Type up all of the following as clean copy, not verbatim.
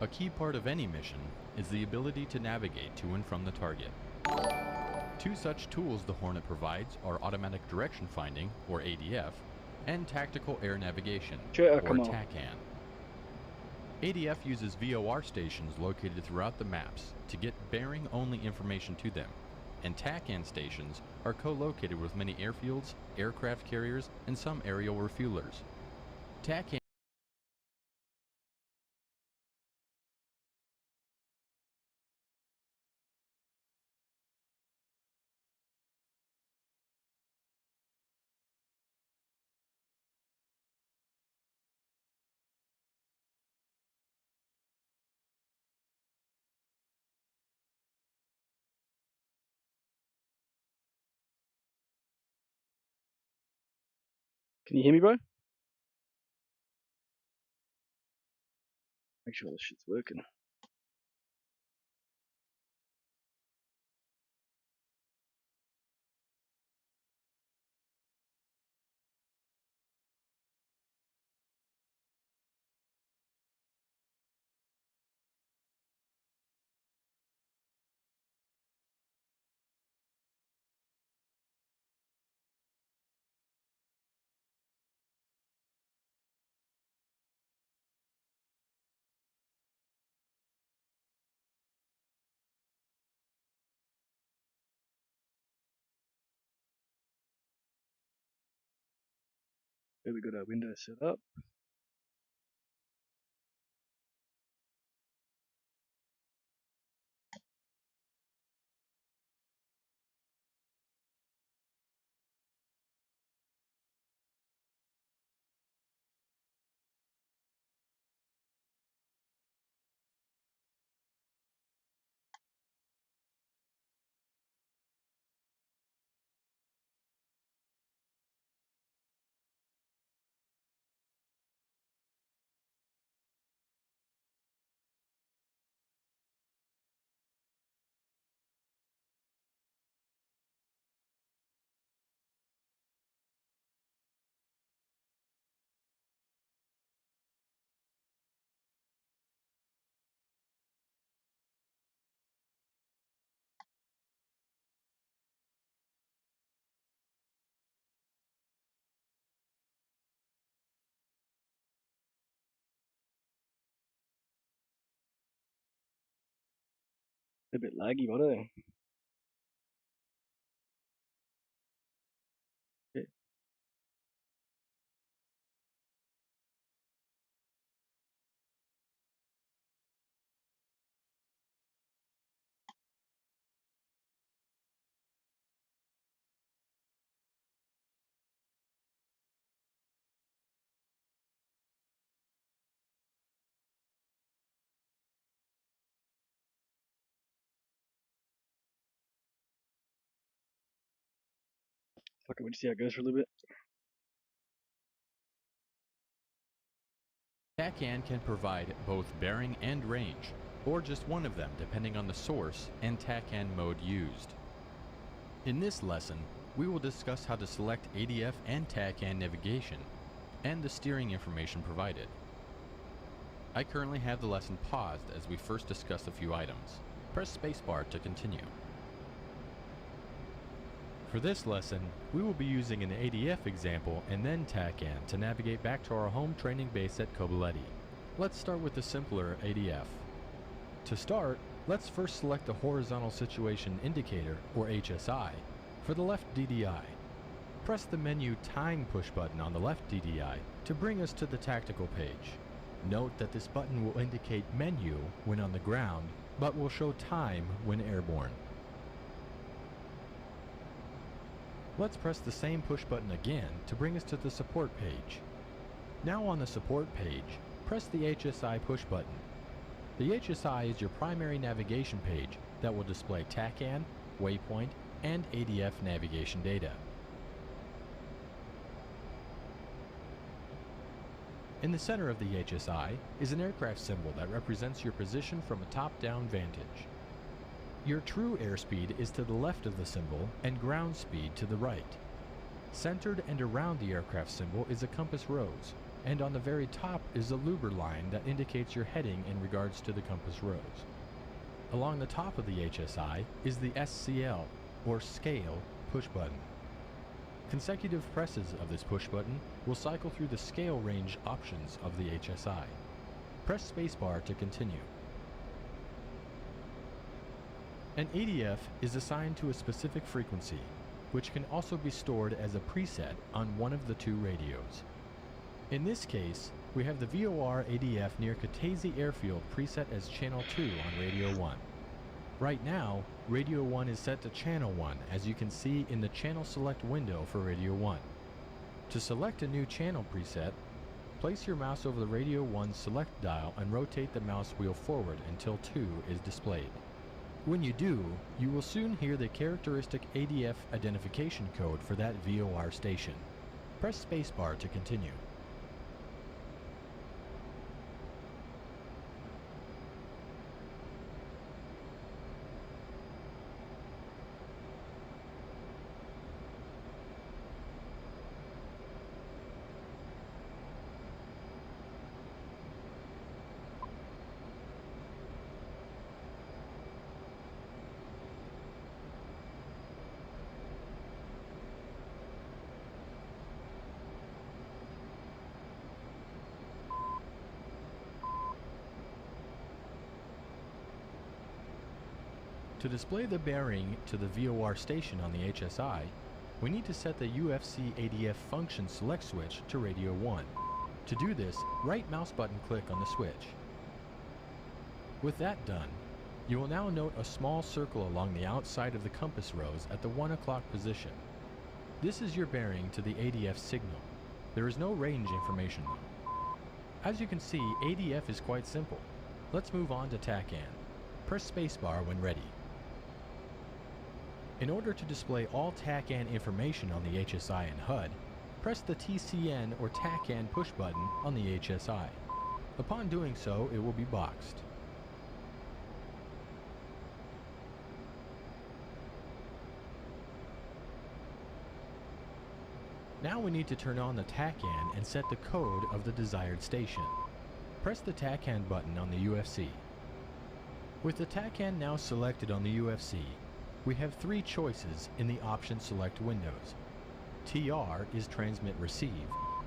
A key part of any mission is the ability to navigate to and from the target. Two such tools the Hornet provides are automatic direction finding, or ADF, and tactical air navigation, or TACAN. ADF uses VOR stations located throughout the maps to get bearing-only information to them, and TACAN stations are co-located with many airfields, aircraft carriers, and some aerial refuelers. TACAN Can you hear me, bro? Make sure this shit's working. There we got our window set up. A bit laggy, but eh? Yeah. Fuck it, we'll see how it goes for a little bit. TACAN can provide both bearing and range, or just one of them depending on the source and TACAN mode used. In this lesson, we will discuss how to select ADF and TACAN navigation, and the steering information provided. I currently have the lesson paused as we first discuss a few items. Press spacebar to continue. For this lesson, we will be using an ADF example and then TACAN to navigate back to our home training base at Kobuleti. Let's start with the simpler ADF. To start, let's first select the Horizontal Situation Indicator, or HSI, for the left DDI. Press the menu Time push button on the left DDI to bring us to the tactical page. Note that this button will indicate menu when on the ground, but will show time when airborne. Let's press the same push button again to bring us to the support page. Now on the support page, press the HSI push button. The HSI is your primary navigation page that will display TACAN, waypoint, and ADF navigation data. In the center of the HSI is an aircraft symbol that represents your position from a top-down vantage. Your true airspeed is to the left of the symbol and ground speed to the right. Centered and around the aircraft symbol is a compass rose, and on the very top is the looper line that indicates your heading in regards to the compass rose. Along the top of the HSI is the SCL, or Scale, push button. Consecutive presses of this push button will cycle through the scale range options of the HSI. Press spacebar to continue. An ADF is assigned to a specific frequency, which can also be stored as a preset on one of the two radios. In this case, we have the VOR ADF near Kutaisi Airfield preset as Channel 2 on Radio 1. Right now, Radio 1 is set to Channel 1, as you can see in the Channel Select window for Radio 1. To select a new channel preset, place your mouse over the Radio 1 select dial and rotate the mouse wheel forward until 2 is displayed. When you do, you will soon hear the characteristic ADF identification code for that VOR station. Press spacebar to continue. To display the bearing to the VOR station on the HSI, we need to set the UFC ADF function select switch to Radio 1. To do this, right mouse button click on the switch. With that done, you will now note a small circle along the outside of the compass rose at the 1 o'clock position. This is your bearing to the ADF signal. There is no range information though. As you can see, ADF is quite simple. Let's move on to TACAN. Press spacebar when ready. In order to display all TACAN information on the HSI and HUD, press the TCN or TACAN push button on the HSI. Upon doing so, it will be boxed. Now we need to turn on the TACAN and set the code of the desired station. Press the TACAN button on the UFC. With the TACAN now selected on the UFC, we have three choices in the option select windows. TR is transmit receive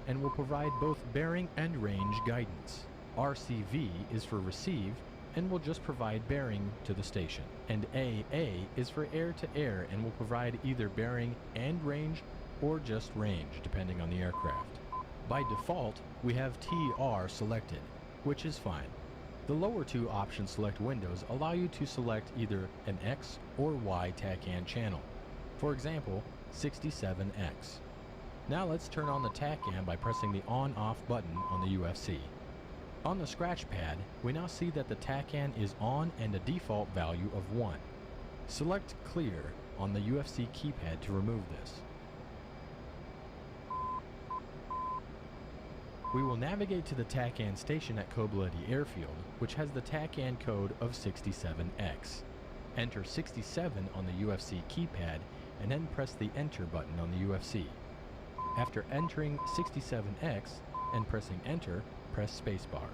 and will provide both bearing and range guidance. RCV is for receive and will just provide bearing to the station. And AA is for air to air and will provide either bearing and range or just range depending on the aircraft. By default, we have TR selected, which is fine. The lower two option select windows allow you to select either an X or Y TACAN channel. For example, 67X. Now let's turn on the TACAN by pressing the on-off button on the UFC. On the scratch pad, we now see that the TACAN is on and a default value of 1. Select Clear on the UFC keypad to remove this. We will navigate to the TACAN station at Kobuleti Airfield, which has the TACAN code of 67X. Enter 67 on the UFC keypad and then press the Enter button on the UFC. After entering 67X and pressing Enter, press spacebar.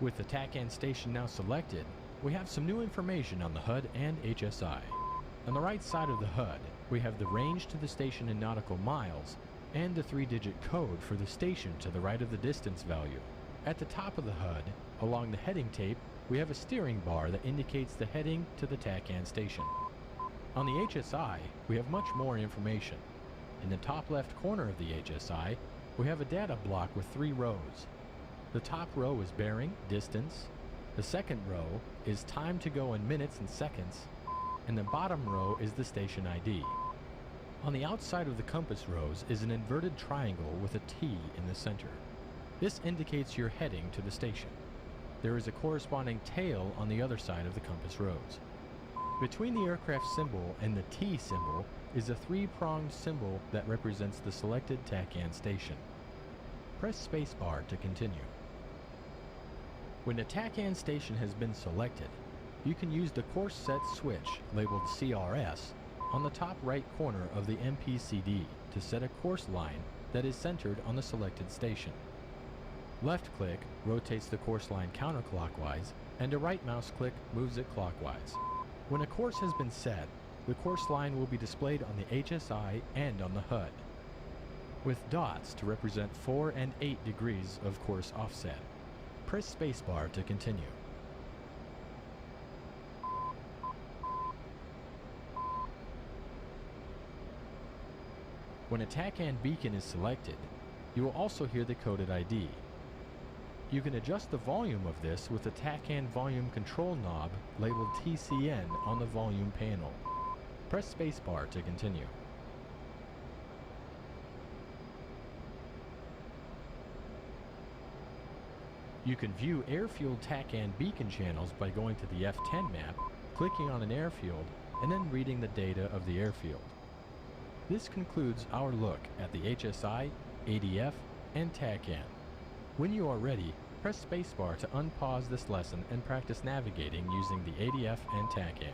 With the TACAN station now selected, we have some new information on the HUD and HSI. On the right side of the HUD, we have the range to the station in nautical miles and the 3-digit code for the station to the right of the distance value. At the top of the HUD, along the heading tape, we have a steering bar that indicates the heading to the TACAN station. On the HSI, we have much more information. In the top left corner of the HSI, we have a data block with 3 rows. The top row is bearing, distance. The second row is time to go in minutes and seconds. And the bottom row is the station ID. On the outside of the compass rose is an inverted triangle with a T in the center. This indicates you're heading to the station. There is a corresponding tail on the other side of the compass rose. Between the aircraft symbol and the T symbol is a 3-pronged symbol that represents the selected TACAN station. Press spacebar to continue. When the TACAN station has been selected, you can use the course set switch labeled CRS on the top right corner of the MPCD to set a course line that is centered on the selected station. Left click rotates the course line counterclockwise, and a right mouse click moves it clockwise. When a course has been set, the course line will be displayed on the HSI and on the HUD, with dots to represent 4 and 8 degrees of course offset. Press spacebar to continue. When a TACAN beacon is selected, you will also hear the coded ID. You can adjust the volume of this with the TACAN volume control knob labeled TCN on the volume panel. Press spacebar to continue. You can view airfield TACAN beacon channels by going to the F10 map, clicking on an airfield, and then reading the data of the airfield. This concludes our look at the HSI, ADF, and TACAN. When you are ready, press spacebar to unpause this lesson and practice navigating using the ADF and TACAN.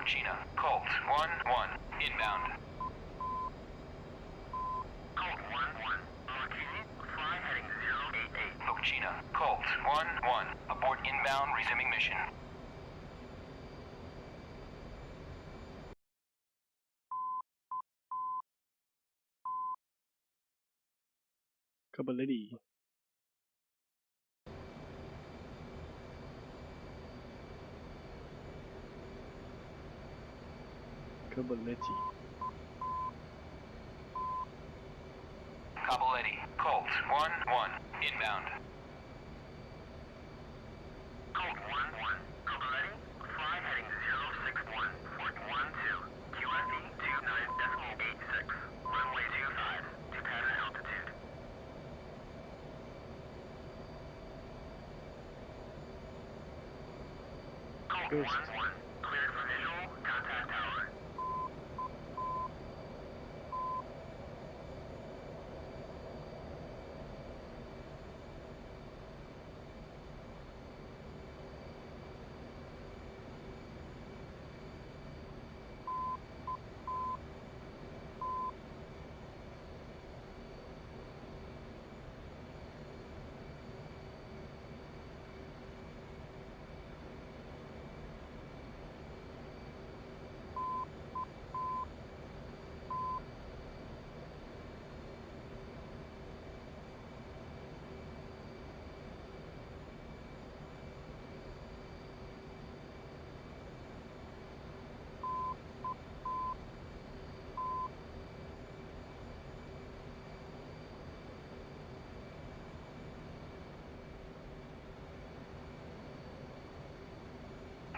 Fukushima, Colt 1-1, inbound. Colt 1-1, Martini, fly heading 088. Fukushima, Colt 1-1, abort inbound, resuming mission. Kabaletti. Kabaletti. Kabaletti, Colt 1-1, inbound. Colt 1-1, Kabaletti, fly heading 061, Fort 12, QFE 29.86, runway 25, to pattern altitude. Colt 1-1, cleared for visual, contact tower.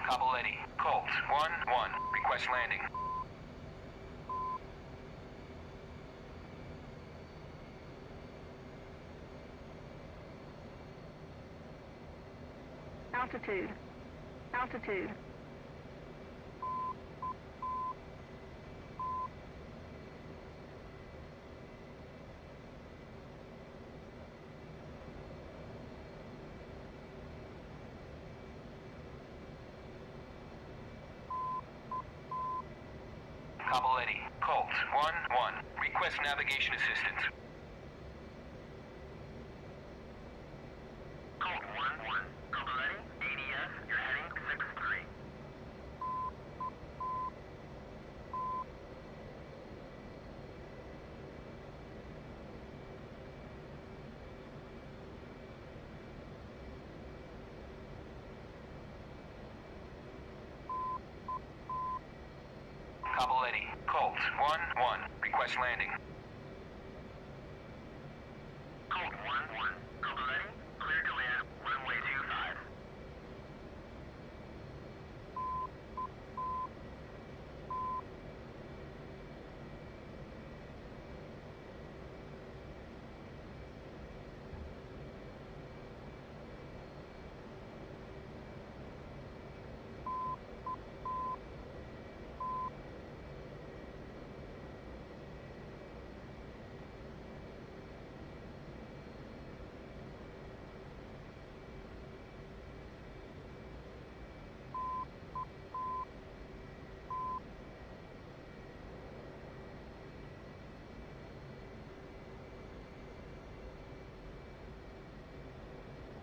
Kabaletti, Colt 1-1, request landing. Altitude. Altitude. Kabaletti, Colt 1-1, request navigation assistance. Colt 1-1, Kabaletti, ADF, you're heading 6-3. Kabaletti, Colt 1-1, request landing. Colt 1-1, Kabaletti, clear to land, runway 25.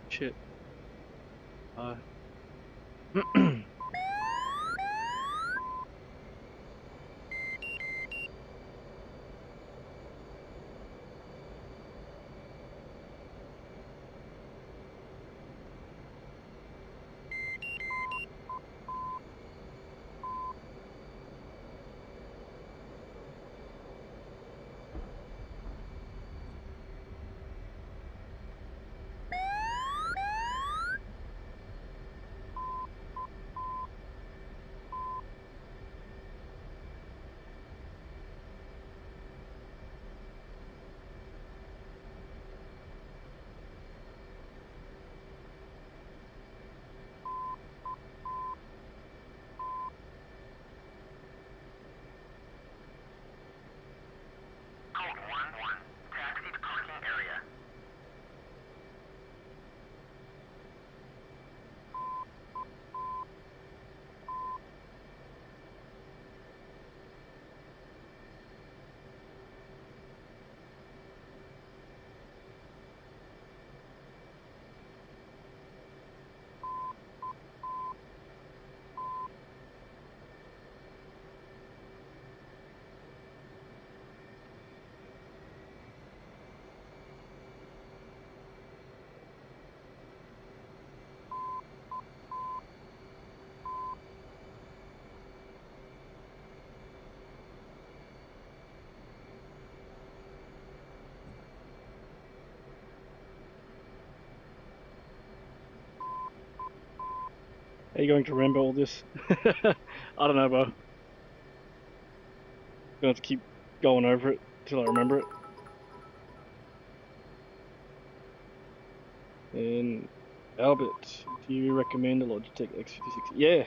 Shit. How you going to remember all this? I don't know, bro. Gonna have to keep going over it till I remember it. And Albert, do you recommend a Logitech X56? Yeah,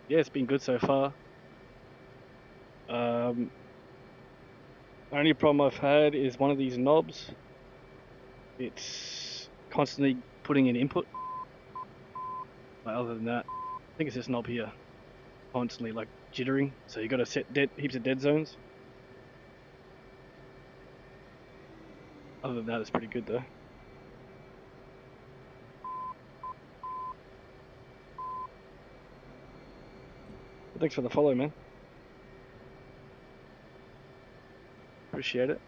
it's been good so far. Only problem I've had is one of these knobs. It's constantly putting in input. But other than that, I think it's this knob here, constantly like jittering. So you got to set heaps of dead zones. Other than that, it's pretty good though. But thanks for the follow, man. Appreciate it.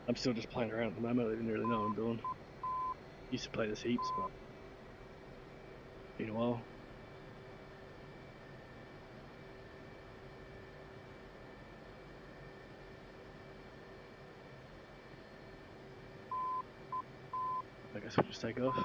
I'm still just playing around at the moment. I don't even really know what I'm doing. Used to play this heaps, but been a while. I guess we'll just take off.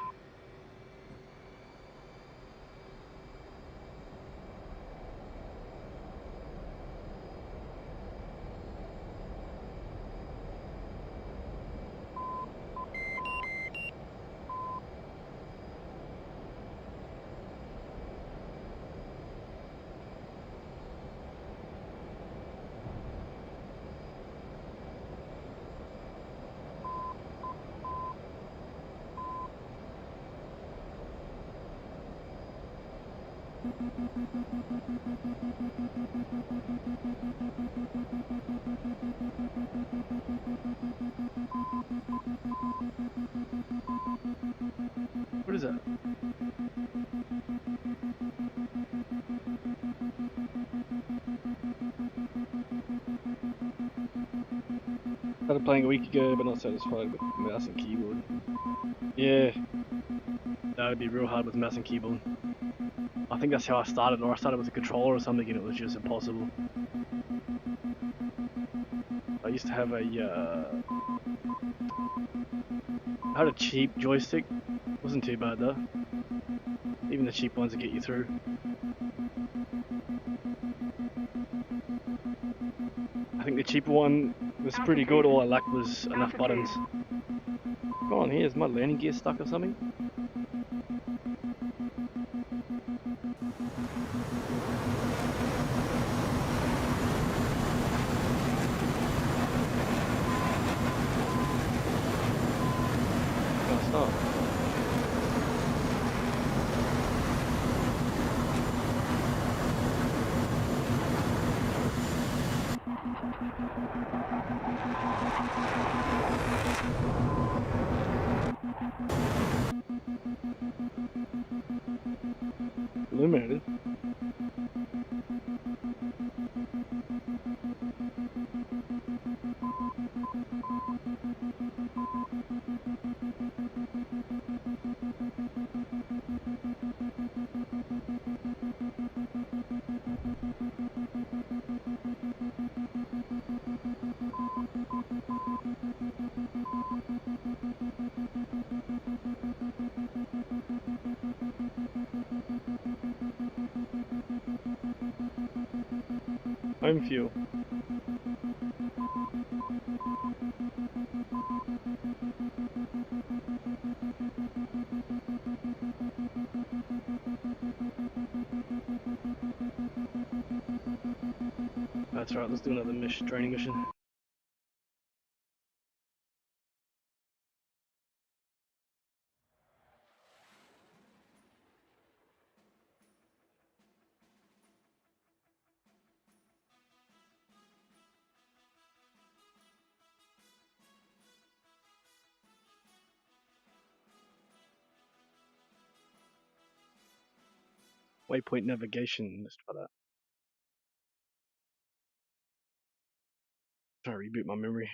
What is that? Started playing a week ago, but not satisfied with mouse and keyboard. Yeah, that would be real hard with mouse and keyboard. I think that's how I started, or I started with a controller or something, and it was just impossible. I used to have I had a cheap joystick. Wasn't too bad though. Even the cheap ones that get you through. I think the cheaper one was pretty good. All I lacked was enough buttons. Come on, here's my landing gear stuck or something. Gotta stop. Illuminated. Home fuel. That's right, let's do another training mission. Waypoint navigation, let's try that. Try to reboot my memory.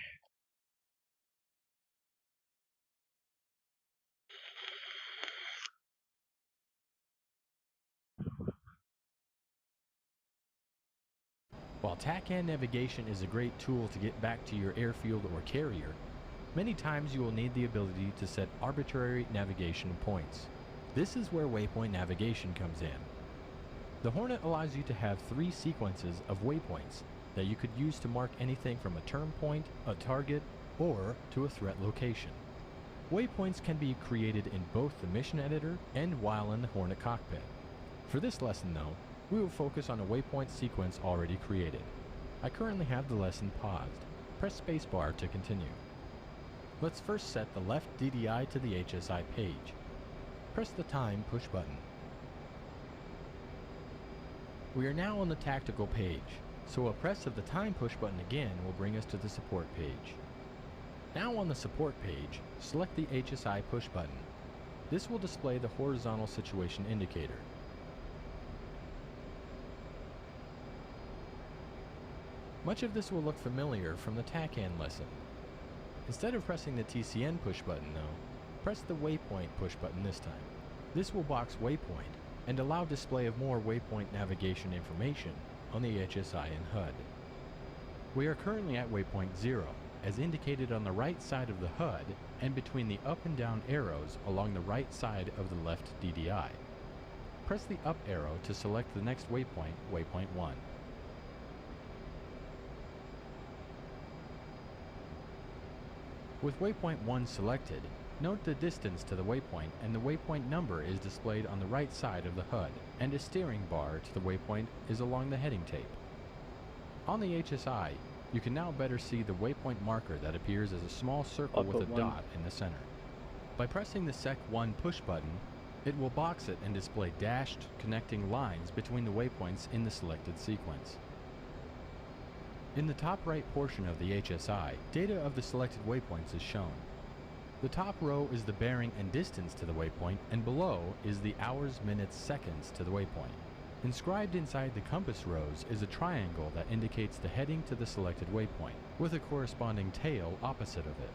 While TACAN navigation is a great tool to get back to your airfield or carrier, many times you will need the ability to set arbitrary navigation points. This is where waypoint navigation comes in. The Hornet allows you to have 3 sequences of waypoints that you could use to mark anything from a turn point, a target, or to a threat location. Waypoints can be created in both the mission editor and while in the Hornet cockpit. For this lesson though, we will focus on a waypoint sequence already created. I currently have the lesson paused. Press spacebar to continue. Let's first set the left DDI to the HSI page. Press the time push button. We are now on the tactical page, so a press of the time push button again will bring us to the support page. Now on the support page, select the HSI push button. This will display the horizontal situation indicator. Much of this will look familiar from the TACAN lesson. Instead of pressing the TCN push button though, press the waypoint push button this time. This will box waypoint and allow display of more waypoint navigation information on the HSI and HUD. We are currently at waypoint 0, as indicated on the right side of the HUD and between the up and down arrows along the right side of the left DDI. Press the up arrow to select the next waypoint, waypoint 1. With waypoint 1 selected, note the distance to the waypoint, and the waypoint number is displayed on the right side of the HUD, and a steering bar to the waypoint is along the heading tape. On the HSI, you can now better see the waypoint marker that appears as a small circle with a dot in the center. By pressing the Sec1 push button, it will box it and display dashed connecting lines between the waypoints in the selected sequence. In the top right portion of the HSI, data of the selected waypoints is shown. The top row is the bearing and distance to the waypoint, and below is the hours, minutes, seconds to the waypoint. Inscribed inside the compass rows is a triangle that indicates the heading to the selected waypoint, with a corresponding tail opposite of it.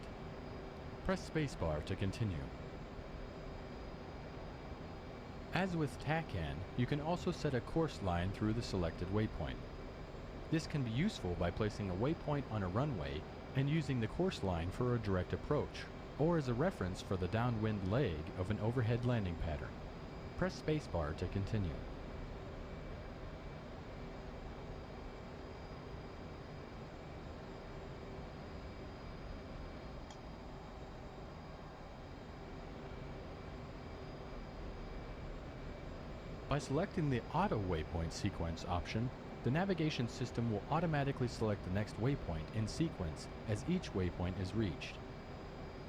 Press spacebar to continue. As with TACAN, you can also set a course line through the selected waypoint. This can be useful by placing a waypoint on a runway and using the course line for a direct approach, or as a reference for the downwind leg of an overhead landing pattern. Press spacebar to continue. By selecting the Auto Waypoint Sequence option, the navigation system will automatically select the next waypoint in sequence as each waypoint is reached.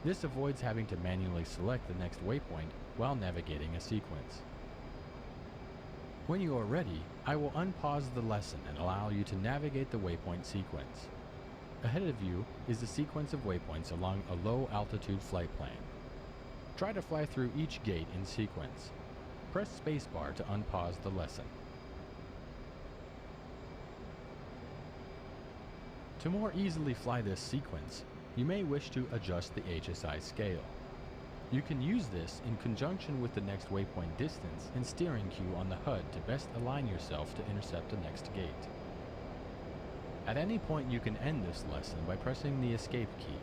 This avoids having to manually select the next waypoint while navigating a sequence. When you are ready, I will unpause the lesson and allow you to navigate the waypoint sequence. Ahead of you is the sequence of waypoints along a low altitude flight plan. Try to fly through each gate in sequence. Press spacebar to unpause the lesson. To more easily fly this sequence, you may wish to adjust the HSI scale. You can use this in conjunction with the next waypoint distance and steering cue on the HUD to best align yourself to intercept the next gate. At any point you can end this lesson by pressing the escape key.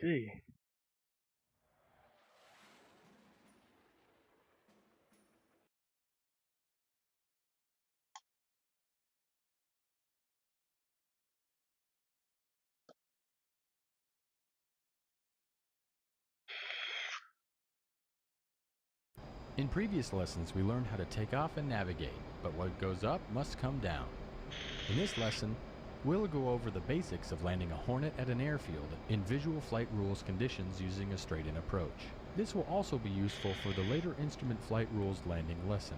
Okay. In previous lessons, we learned how to take off and navigate, but what goes up must come down. In this lesson, we'll go over the basics of landing a Hornet at an airfield in visual flight rules conditions using a straight-in approach. This will also be useful for the later instrument flight rules landing lesson.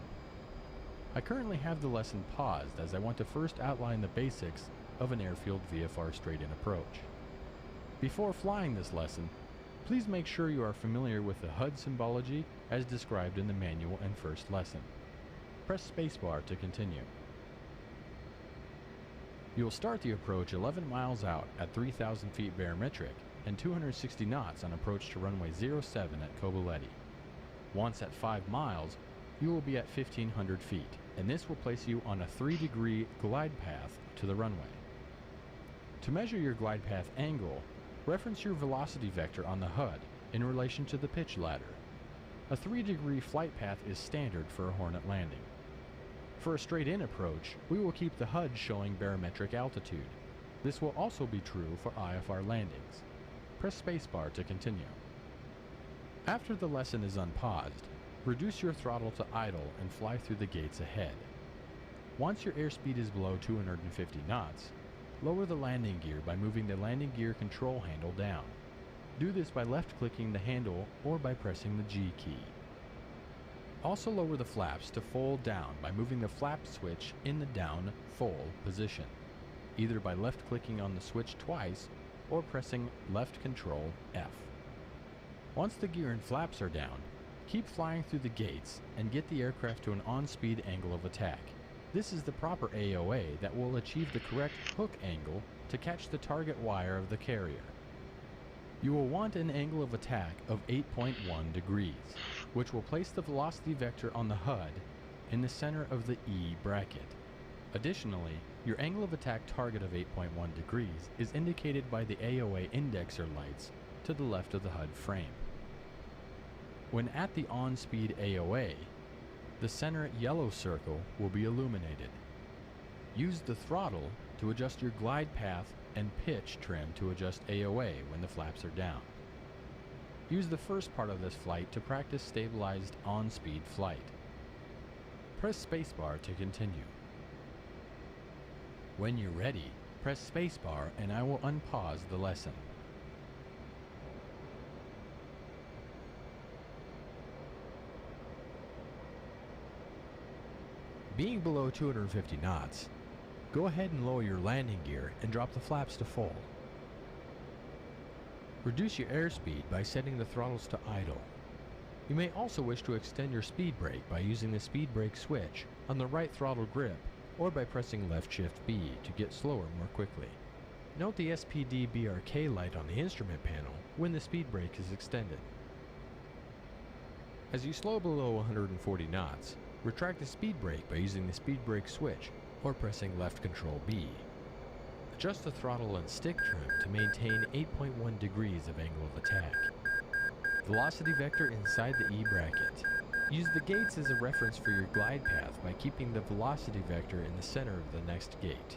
I currently have the lesson paused as I want to first outline the basics of an airfield VFR straight-in approach. Before flying this lesson, please make sure you are familiar with the HUD symbology as described in the manual and first lesson. Press spacebar to continue. You will start the approach 11 miles out at 3,000 feet barometric and 260 knots on approach to runway 07 at Kobuleti. Once at 5 miles, you will be at 1,500 feet, and this will place you on a 3-degree glide path to the runway. To measure your glide path angle, reference your velocity vector on the HUD in relation to the pitch ladder. A 3-degree flight path is standard for a Hornet landing. For a straight-in approach, we will keep the HUD showing barometric altitude. This will also be true for IFR landings. Press spacebar to continue. After the lesson is unpaused, reduce your throttle to idle and fly through the gates ahead. Once your airspeed is below 250 knots, lower the landing gear by moving the landing gear control handle down. Do this by left-clicking the handle or by pressing the G key. Also lower the flaps to fold down by moving the flap switch in the down fold position, either by left-clicking on the switch twice or pressing left control F. Once the gear and flaps are down, keep flying through the gates and get the aircraft to an on-speed angle of attack. This is the proper AOA that will achieve the correct hook angle to catch the target wire of the carrier. You will want an angle of attack of 8.1 degrees, which will place the velocity vector on the HUD in the center of the E bracket. Additionally, your angle of attack target of 8.1 degrees is indicated by the AOA indexer lights to the left of the HUD frame. When at the on-speed AOA, the center yellow circle will be illuminated. Use the throttle to adjust your glide path and pitch trim to adjust AOA when the flaps are down. Use the first part of this flight to practice stabilized on-speed flight. Press spacebar to continue. When you're ready, press spacebar and I will unpause the lesson. Being below 250 knots, go ahead and lower your landing gear and drop the flaps to full. Reduce your airspeed by setting the throttles to idle. You may also wish to extend your speed brake by using the speed brake switch on the right throttle grip or by pressing left shift B to get slower more quickly. Note the SPD BRK light on the instrument panel when the speed brake is extended. As you slow below 140 knots, retract the speed brake by using the speed brake switch or pressing left control B. Adjust the throttle and stick trim to maintain 8.1 degrees of angle of attack. Velocity vector inside the E bracket. Use the gates as a reference for your glide path by keeping the velocity vector in the center of the next gate.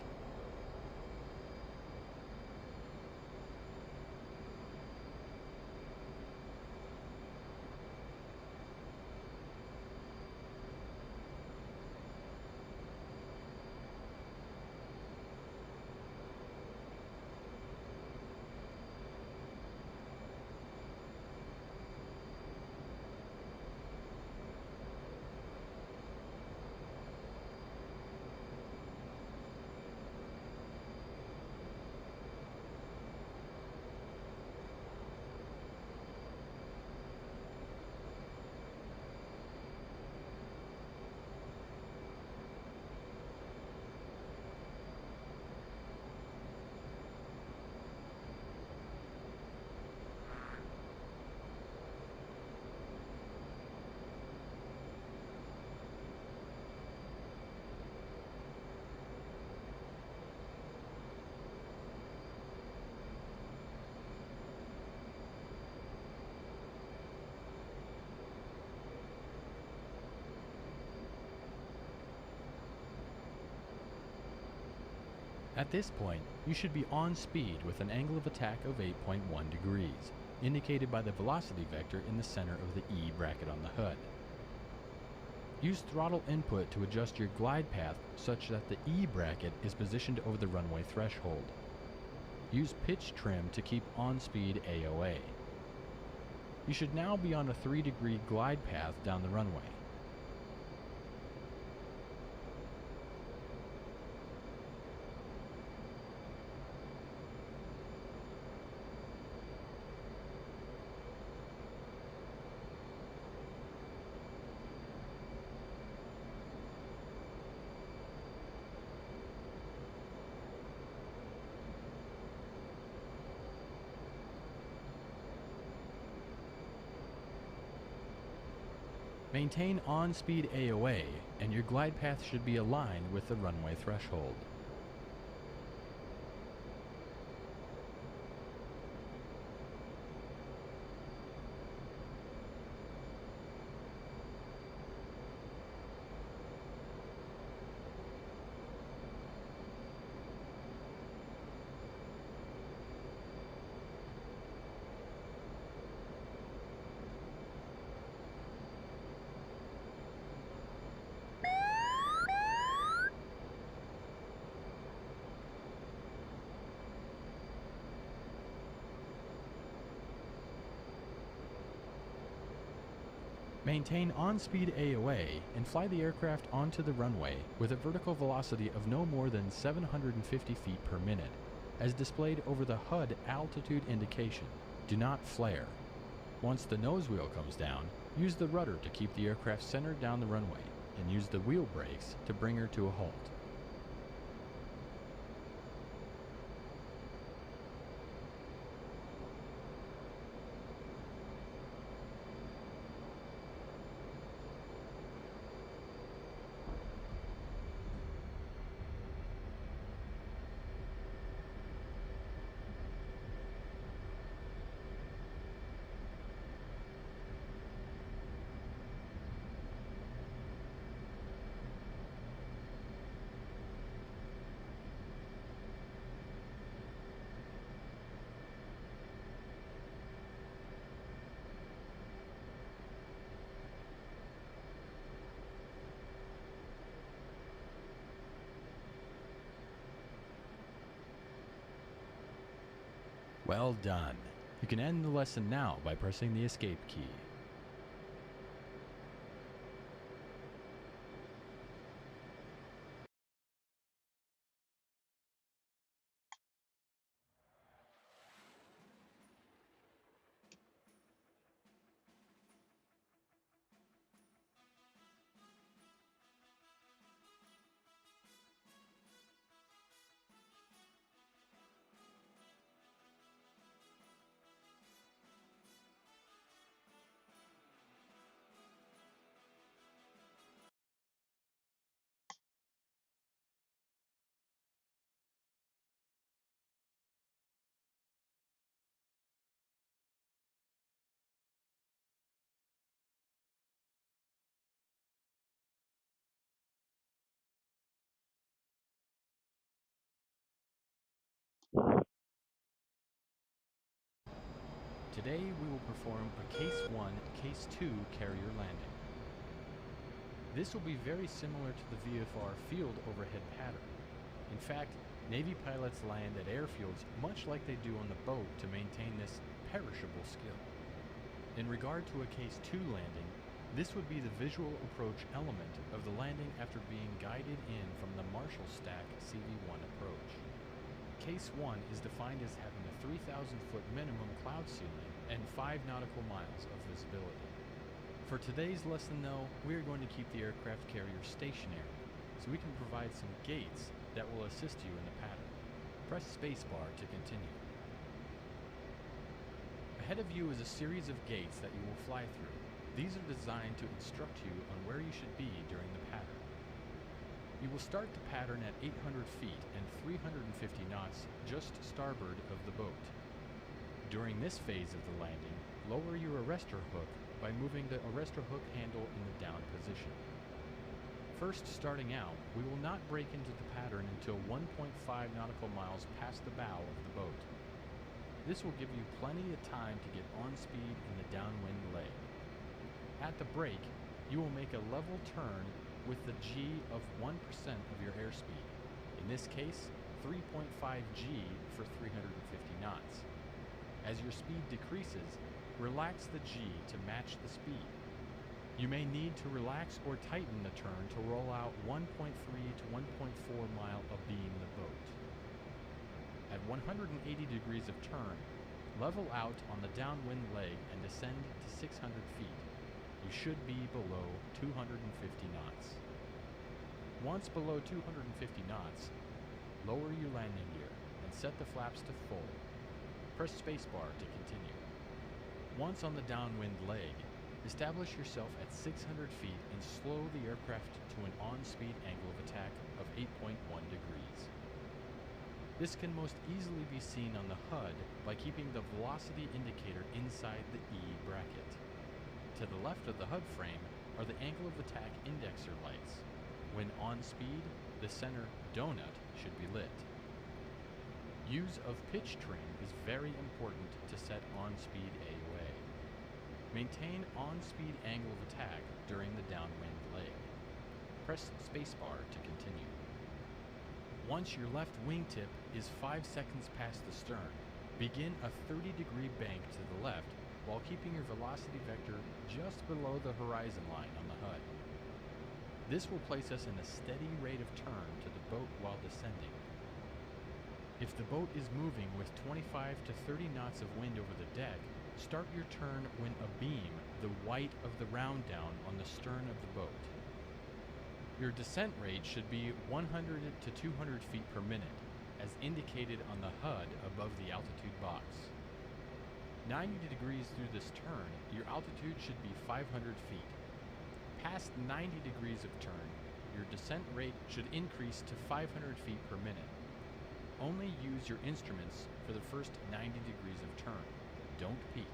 At this point, you should be on speed with an angle of attack of 8.1 degrees, indicated by the velocity vector in the center of the E bracket on the HUD. Use throttle input to adjust your glide path such that the E bracket is positioned over the runway threshold. Use pitch trim to keep on-speed AOA. You should now be on a 3-degree glide path down the runway. Maintain on-speed AOA, and your glide path should be aligned with the runway threshold. Maintain on-speed AOA and fly the aircraft onto the runway with a vertical velocity of no more than 750 feet per minute, as displayed over the HUD altitude indication. Do not flare. Once the nose wheel comes down, use the rudder to keep the aircraft centered down the runway, and use the wheel brakes to bring her to a halt. Well done. You can end the lesson now by pressing the escape key. Today we will perform a Case 1, Case 2 carrier landing. This will be very similar to the VFR field overhead pattern. In fact, Navy pilots land at airfields much like they do on the boat to maintain this perishable skill. In regard to a Case 2 landing, this would be the visual approach element of the landing after being guided in from the Marshall Stack CV-1 approach. Case 1 is defined as having a 3,000-foot minimum cloud ceiling and 5 nautical miles of visibility. For today's lesson though, we are going to keep the aircraft carrier stationary, so we can provide some gates that will assist you in the pattern. Press spacebar to continue. Ahead of you is a series of gates that you will fly through. These are designed to instruct you on where you should be during the pattern. You will start the pattern at 800 feet and 350 knots just starboard of the boat. During this phase of the landing, lower your arrestor hook by moving the arrestor hook handle in the down position. First starting out, we will not break into the pattern until 1.5 nautical miles past the bow of the boat. This will give you plenty of time to get on speed in the downwind leg. At the break, you will make a level turn with the G of 1% of your airspeed. In this case, 3.5 G for 350 knots. As your speed decreases, relax the G to match the speed. You may need to relax or tighten the turn to roll out 1.3 to 1.4 mile abeam the boat. At 180 degrees of turn, level out on the downwind leg and descend to 600 feet. You should be below 250 knots. Once below 250 knots, lower your landing gear and set the flaps to full. Press spacebar to continue. Once on the downwind leg, establish yourself at 600 feet and slow the aircraft to an on-speed angle of attack of 8.1 degrees. This can most easily be seen on the HUD by keeping the velocity indicator inside the E bracket. To the left of the HUD frame are the angle of attack indexer lights. When on speed, the center donut should be lit. Use of pitch trim is very important to set on-speed AOA. Maintain on-speed angle of attack during the downwind leg. Press spacebar to continue. Once your left wingtip is 5 seconds past the stern, begin a 30-degree bank to the left while keeping your velocity vector just below the horizon line on the HUD. This will place us in a steady rate of turn to the boat while descending. If the boat is moving with 25 to 30 knots of wind over the deck, start your turn when abeam the white of the round down on the stern of the boat. Your descent rate should be 100 to 200 feet per minute, as indicated on the HUD above the altitude box. 90 degrees through this turn, your altitude should be 500 feet. Past 90 degrees of turn, your descent rate should increase to 500 feet per minute. Only use your instruments for the first 90 degrees of turn. Don't peak.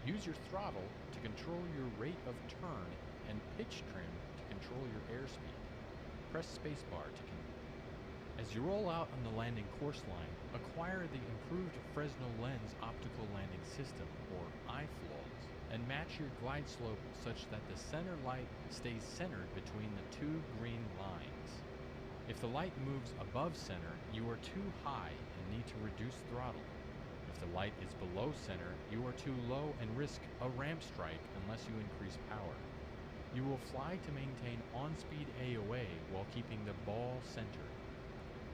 Use your throttle to control your rate of turn and pitch trim to control your airspeed. Press spacebar to continue. As you roll out on the landing course line, acquire the improved Fresnel lens optical landing system, or IFLOLS, and match your glide slope such that the center light stays centered between the two green lines. If the light moves above center, you are too high and need to reduce throttle. If the light is below center, you are too low and risk a ramp strike unless you increase power. You will fly to maintain on-speed AOA while keeping the ball centered.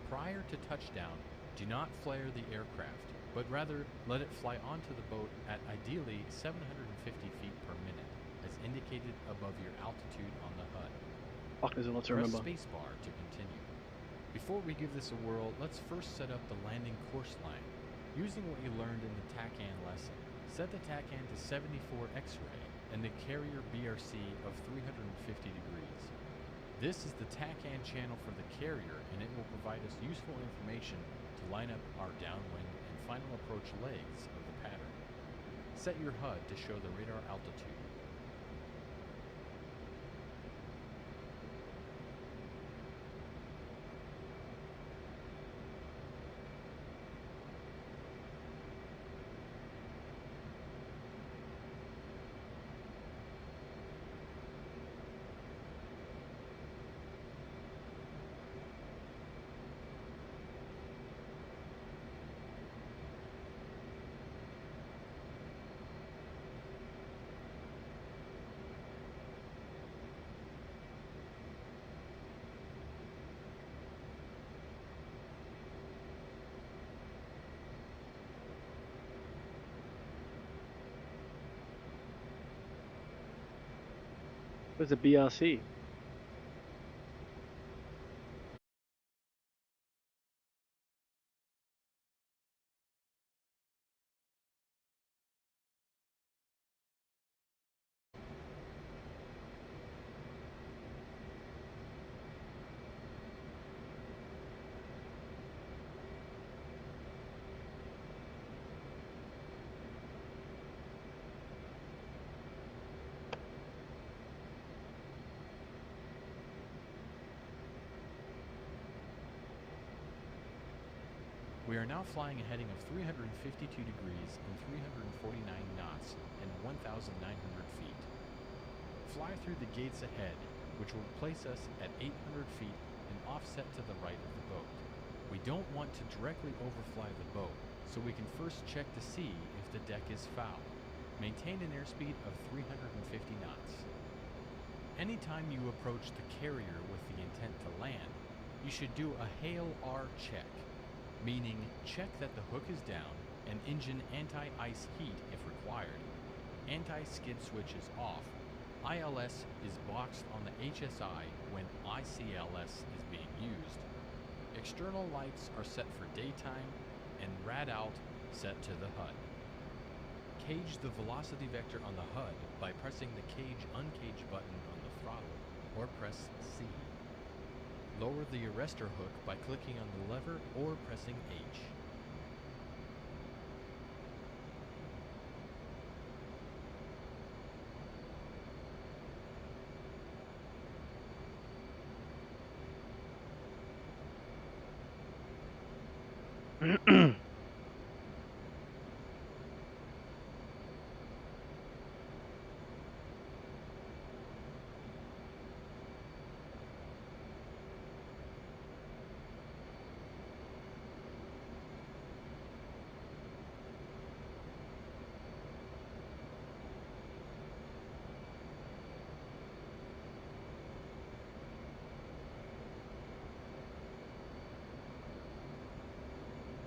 Prior to touchdown, do not flare the aircraft, but rather let it fly onto the boat at ideally 750 feet per minute, as indicated above your altitude on the HUD. Fuck, there's a lot to Press remember. spacebar to continue. Before we give this a whirl, let's first set up the landing course line. Using what you learned in the TACAN lesson, set the TACAN to 74 X-ray and the carrier BRC of 350 degrees. This is the TACAN channel for the carrier, and it will provide us useful information to line up our downwind and final approach legs of the pattern. Set your HUD to show the radar altitude. Where's the BRC? We are now flying a heading of 352 degrees and 349 knots and 1,900 feet. Fly through the gates ahead, which will place us at 800 feet and offset to the right of the boat. We don't want to directly overfly the boat, so we can first check to see if the deck is foul. Maintain an airspeed of 350 knots. Anytime you approach the carrier with the intent to land, you should do a hail-R check, meaning check that the hook is down and engine anti-ice heat if required. Anti-skid switch is off. ILS is boxed on the HSI when ICLS is being used. External lights are set for daytime and rad out set to the HUD. Cage the velocity vector on the HUD by pressing the cage uncage button on the throttle or press C. Lower the arrestor hook by clicking on the lever or pressing H.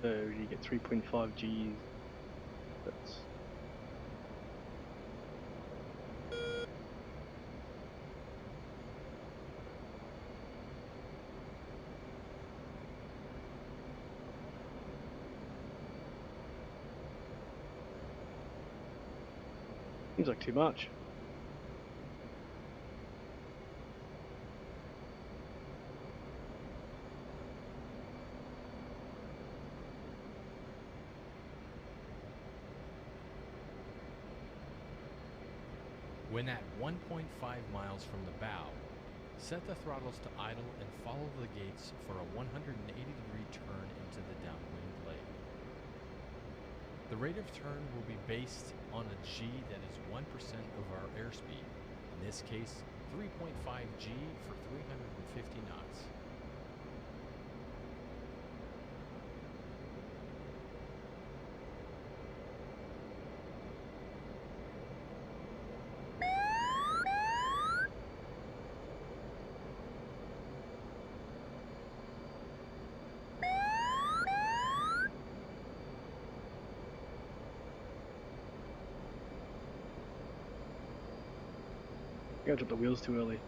So you get 3.5 Gs. That's seems like too much. When at 1.5 miles from the bow, set the throttles to idle and follow the gates for a 180-degree turn into the downwind leg. The rate of turn will be based on a G that is 1% of our airspeed, in this case 3.5 G for 350 knots. I gotta drop the wheels too early.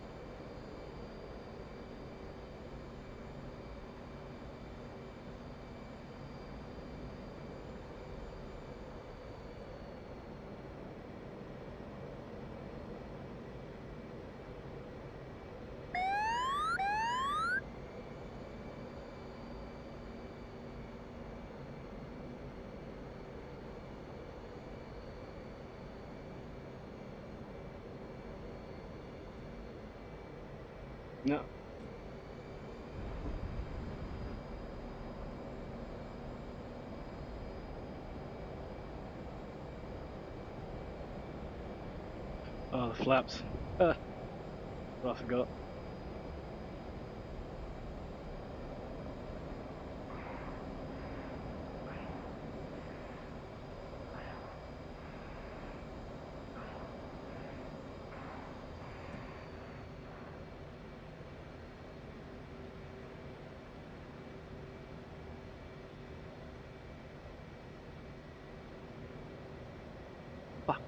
No. Oh, the flaps. Oh, I forgot. Fuck.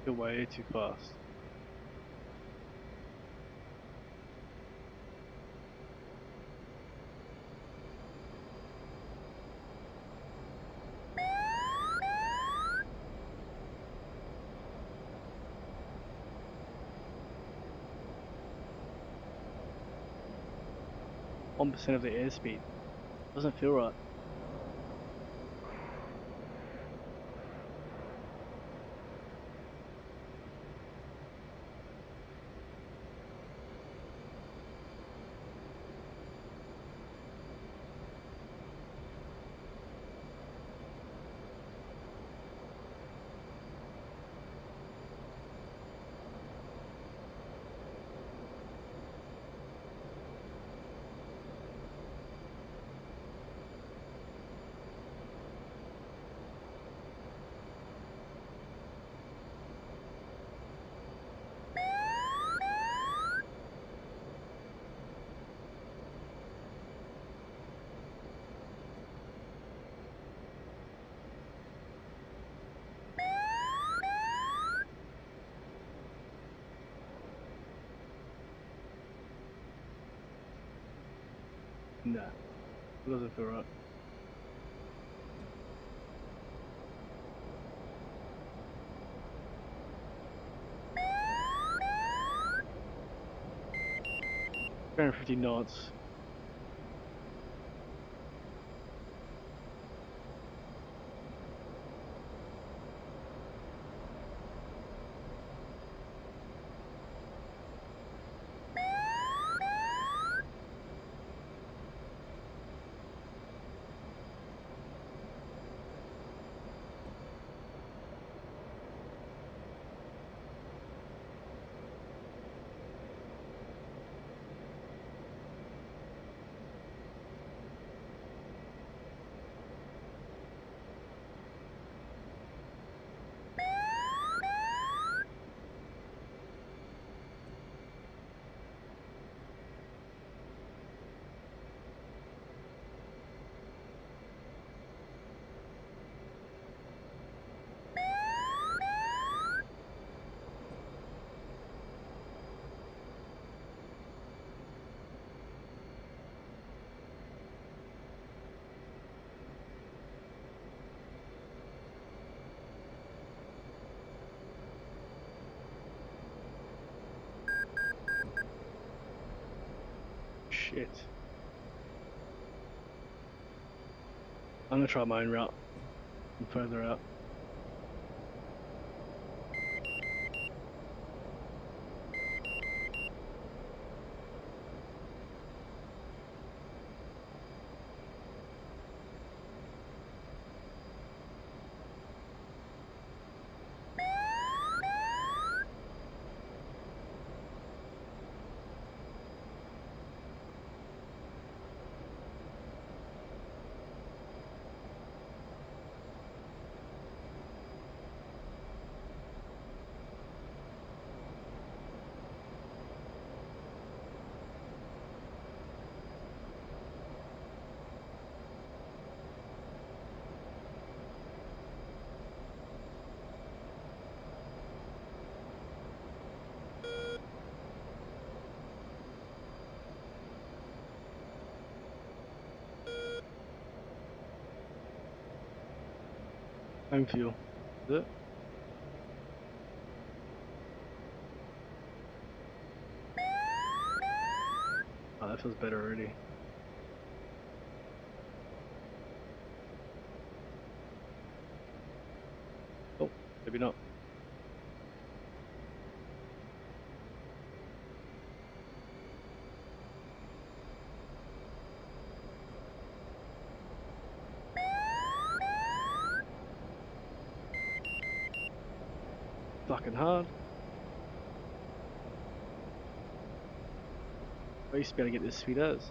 You're way too fast. 1% of the airspeed. Doesn't feel right. Nah, it doesn't feel right. Around 50 knots. Shit. I'm gonna try my own route from further out. Home fuel. Is it? Oh, that feels better already. Oh, maybe not. Fucking hard. I used to be able to get this speed as.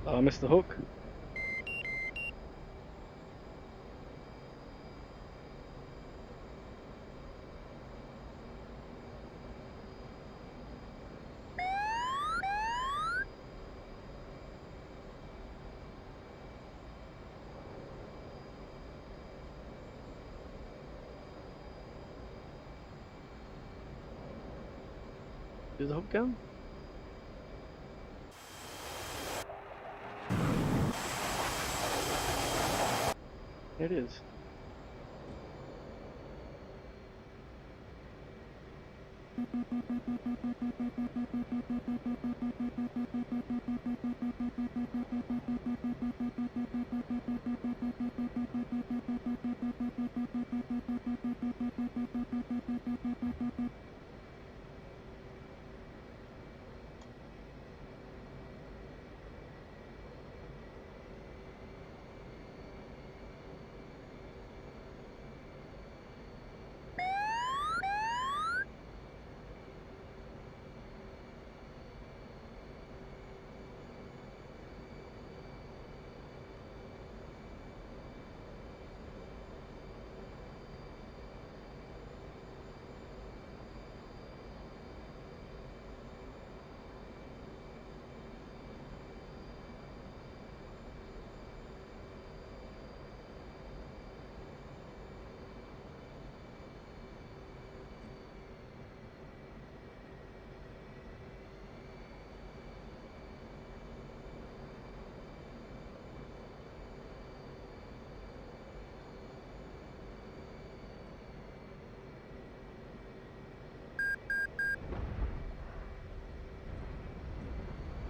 Oh, I missed the hook. Is the hook down? It is.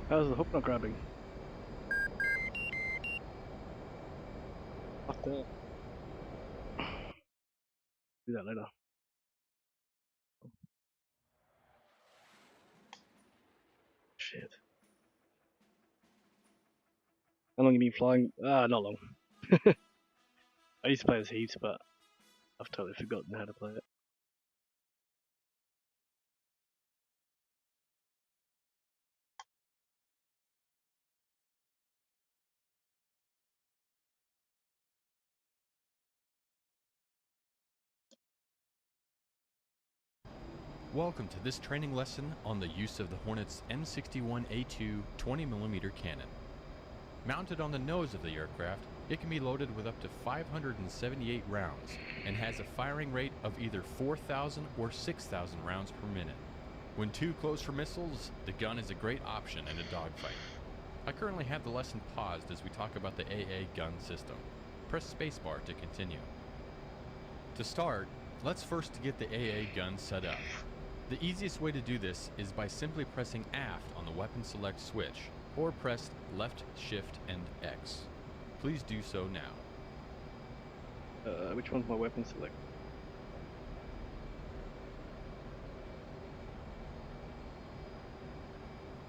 How's the hook not grabbing? Fuck that. Do that later. Shit. How long have you been flying? Not long. I used to play this heaps, but I've totally forgotten how to play it. Welcome to this training lesson on the use of the Hornet's M61A2 20mm cannon. Mounted on the nose of the aircraft, it can be loaded with up to 578 rounds and has a firing rate of either 4,000 or 6,000 rounds per minute. When too close for missiles, the gun is a great option in a dogfight. I currently have the lesson paused as we talk about the AA gun system. Press spacebar to continue. To start, let's first get the AA gun set up. The easiest way to do this is by simply pressing aft on the weapon select switch, or press left shift and X. Please do so now. Which one's my weapon select?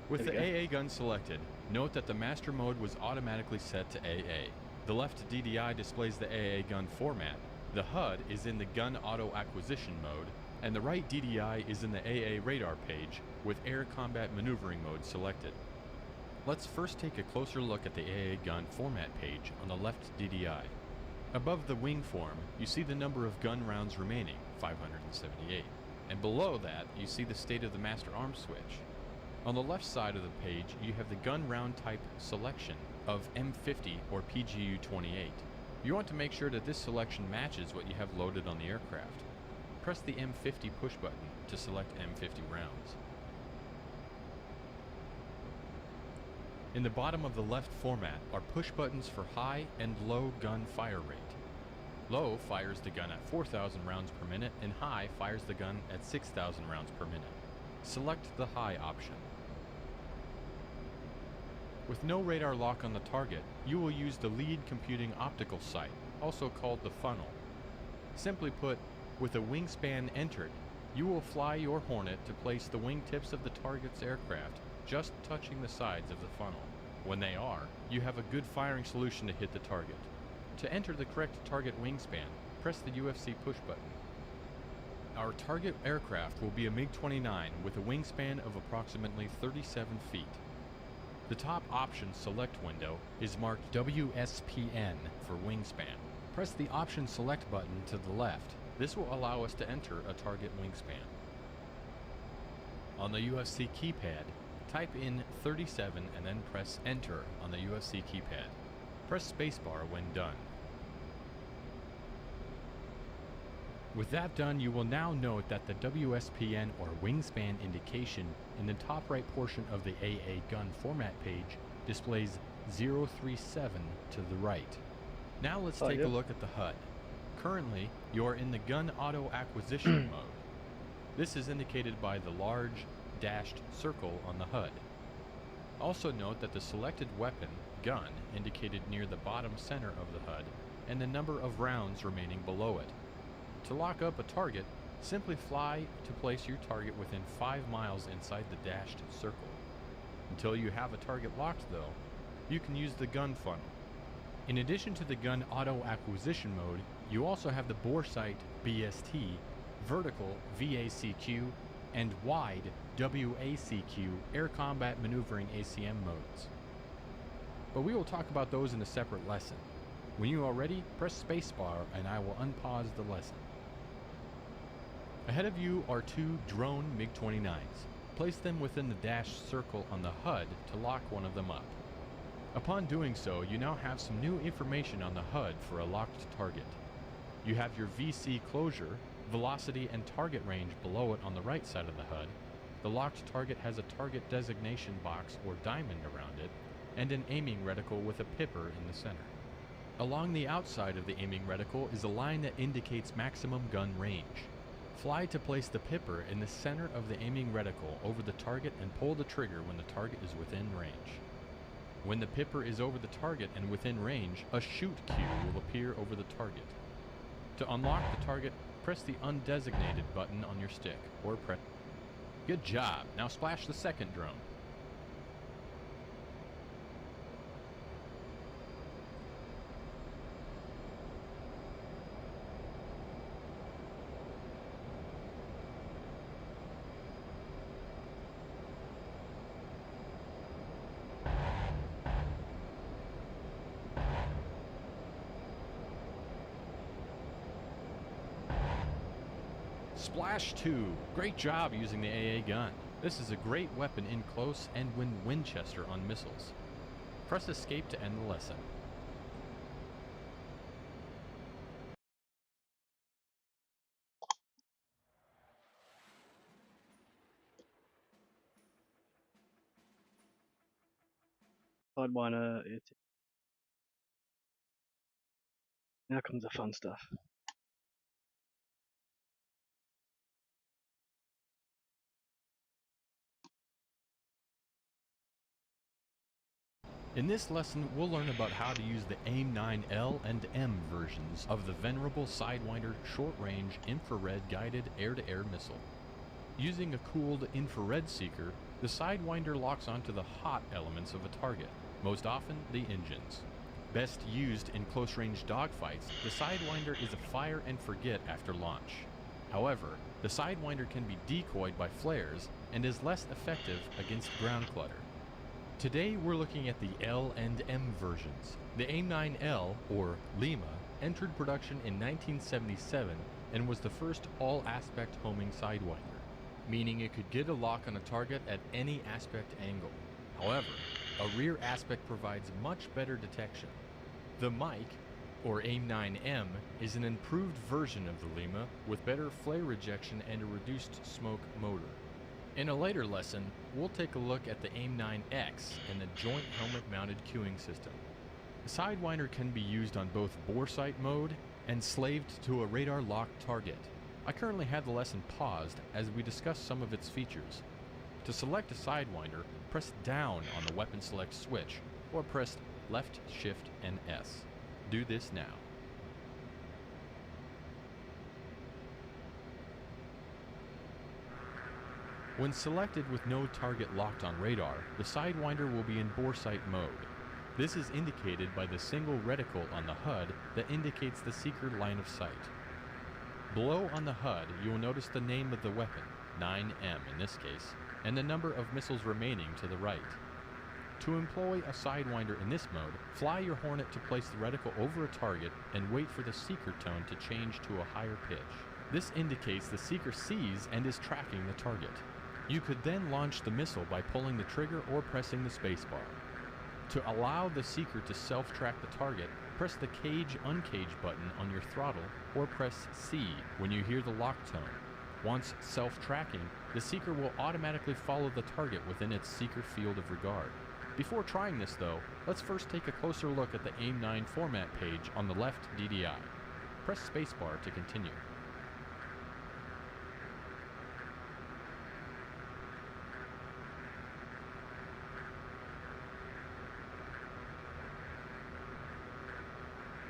With the There we AA gun selected, note that the master mode was automatically set to AA. The left DDI displays the AA gun format, the HUD is in the gun auto acquisition mode, and the right DDI is in the AA radar page with air combat maneuvering mode selected. Let's first take a closer look at the AA gun format page on the left DDI. Above the wing form, you see the number of gun rounds remaining, 578, and below that you see the state of the master arm switch. On the left side of the page, you have the gun round type selection of M50 or PGU-28. You want to make sure that this selection matches what you have loaded on the aircraft. Press the M50 push button to select M50 rounds. In the bottom of the left format are push buttons for high and low gun fire rate. Low fires the gun at 4,000 rounds per minute and high fires the gun at 6,000 rounds per minute. Select the high option. With no radar lock on the target, you will use the lead computing optical sight, also called the funnel. Simply put, with a wingspan entered, you will fly your Hornet to place the wingtips of the target's aircraft just touching the sides of the funnel. When they are, you have a good firing solution to hit the target. To enter the correct target wingspan, press the UFC push button. Our target aircraft will be a MiG-29 with a wingspan of approximately 37 feet. The top option select window is marked WSPN for wingspan. Press the option select button to the left. This will allow us to enter a target wingspan. On the UFC keypad, type in 37 and then press enter on the UFC keypad. Press spacebar when done. With that done, you will now note that the WSPN or wingspan indication in the top right portion of the AA gun format page displays 037 to the right. Now let's take a look at the HUD. Currently, you are in the gun auto acquisition mode. This is indicated by the large dashed circle on the HUD. Also note that the selected weapon, gun, indicated near the bottom center of the HUD, and the number of rounds remaining below it. To lock up a target, simply fly to place your target within 5 miles inside the dashed circle. Until you have a target locked though, you can use the gun funnel. In addition to the gun auto acquisition mode, you also have the bore sight BST, vertical VACQ, and wide WACQ air combat maneuvering ACM modes. But we will talk about those in a separate lesson. When you are ready, press spacebar and I will unpause the lesson. Ahead of you are 2 drone MiG-29s. Place them within the dashed circle on the HUD to lock one of them up. Upon doing so, you now have some new information on the HUD for a locked target. You have your VC closure, velocity and target range below it on the right side of the HUD. The locked target has a target designation box or diamond around it, and an aiming reticle with a pipper in the center. Along the outside of the aiming reticle is a line that indicates maximum gun range. Fly to place the pipper in the center of the aiming reticle over the target and pull the trigger when the target is within range. When the pipper is over the target and within range, a shoot cue will appear over the target. To unlock the target, press the undesignated button on your stick, or press... Good job! Now splash the second drone. Splash 2. Great job using the AA gun. This is a great weapon in close and when Winchester on missiles. Press escape to end the lesson. Sidewinder, it. Now comes the fun stuff. In this lesson, we'll learn about how to use the AIM-9L and M versions of the venerable Sidewinder short-range infrared guided air-to-air missile. Using a cooled infrared seeker, the Sidewinder locks onto the hot elements of a target, most often the engines. Best used in close-range dogfights, the Sidewinder is a fire and forget after launch. However, the Sidewinder can be decoyed by flares and is less effective against ground clutter. Today we're looking at the L and M versions. The AIM-9L, or Lima, entered production in 1977 and was the first all-aspect homing Sidewinder, meaning it could get a lock on a target at any aspect angle. However, a rear aspect provides much better detection. The Mike, or AIM-9M, is an improved version of the Lima with better flare rejection and a reduced smoke motor. In a later lesson, we'll take a look at the AIM-9X and the joint helmet-mounted cueing system. The Sidewinder can be used on both bore sight mode and slaved to a radar-locked target. I currently have the lesson paused as we discuss some of its features. To select a Sidewinder, press down on the weapon select switch, or press left, shift, and S. Do this now. When selected with no target locked on radar, the Sidewinder will be in bore sight mode. This is indicated by the single reticle on the HUD that indicates the seeker line of sight. Below on the HUD, you will notice the name of the weapon, 9M in this case, and the number of missiles remaining to the right. To employ a Sidewinder in this mode, fly your Hornet to place the reticle over a target and wait for the seeker tone to change to a higher pitch. This indicates the seeker sees and is tracking the target. You could then launch the missile by pulling the trigger or pressing the spacebar. To allow the seeker to self-track the target, press the Cage-Uncage button on your throttle or press C when you hear the lock tone. Once self-tracking, the seeker will automatically follow the target within its seeker field of regard. Before trying this though, let's first take a closer look at the AIM-9 format page on the left DDI. Press spacebar to continue.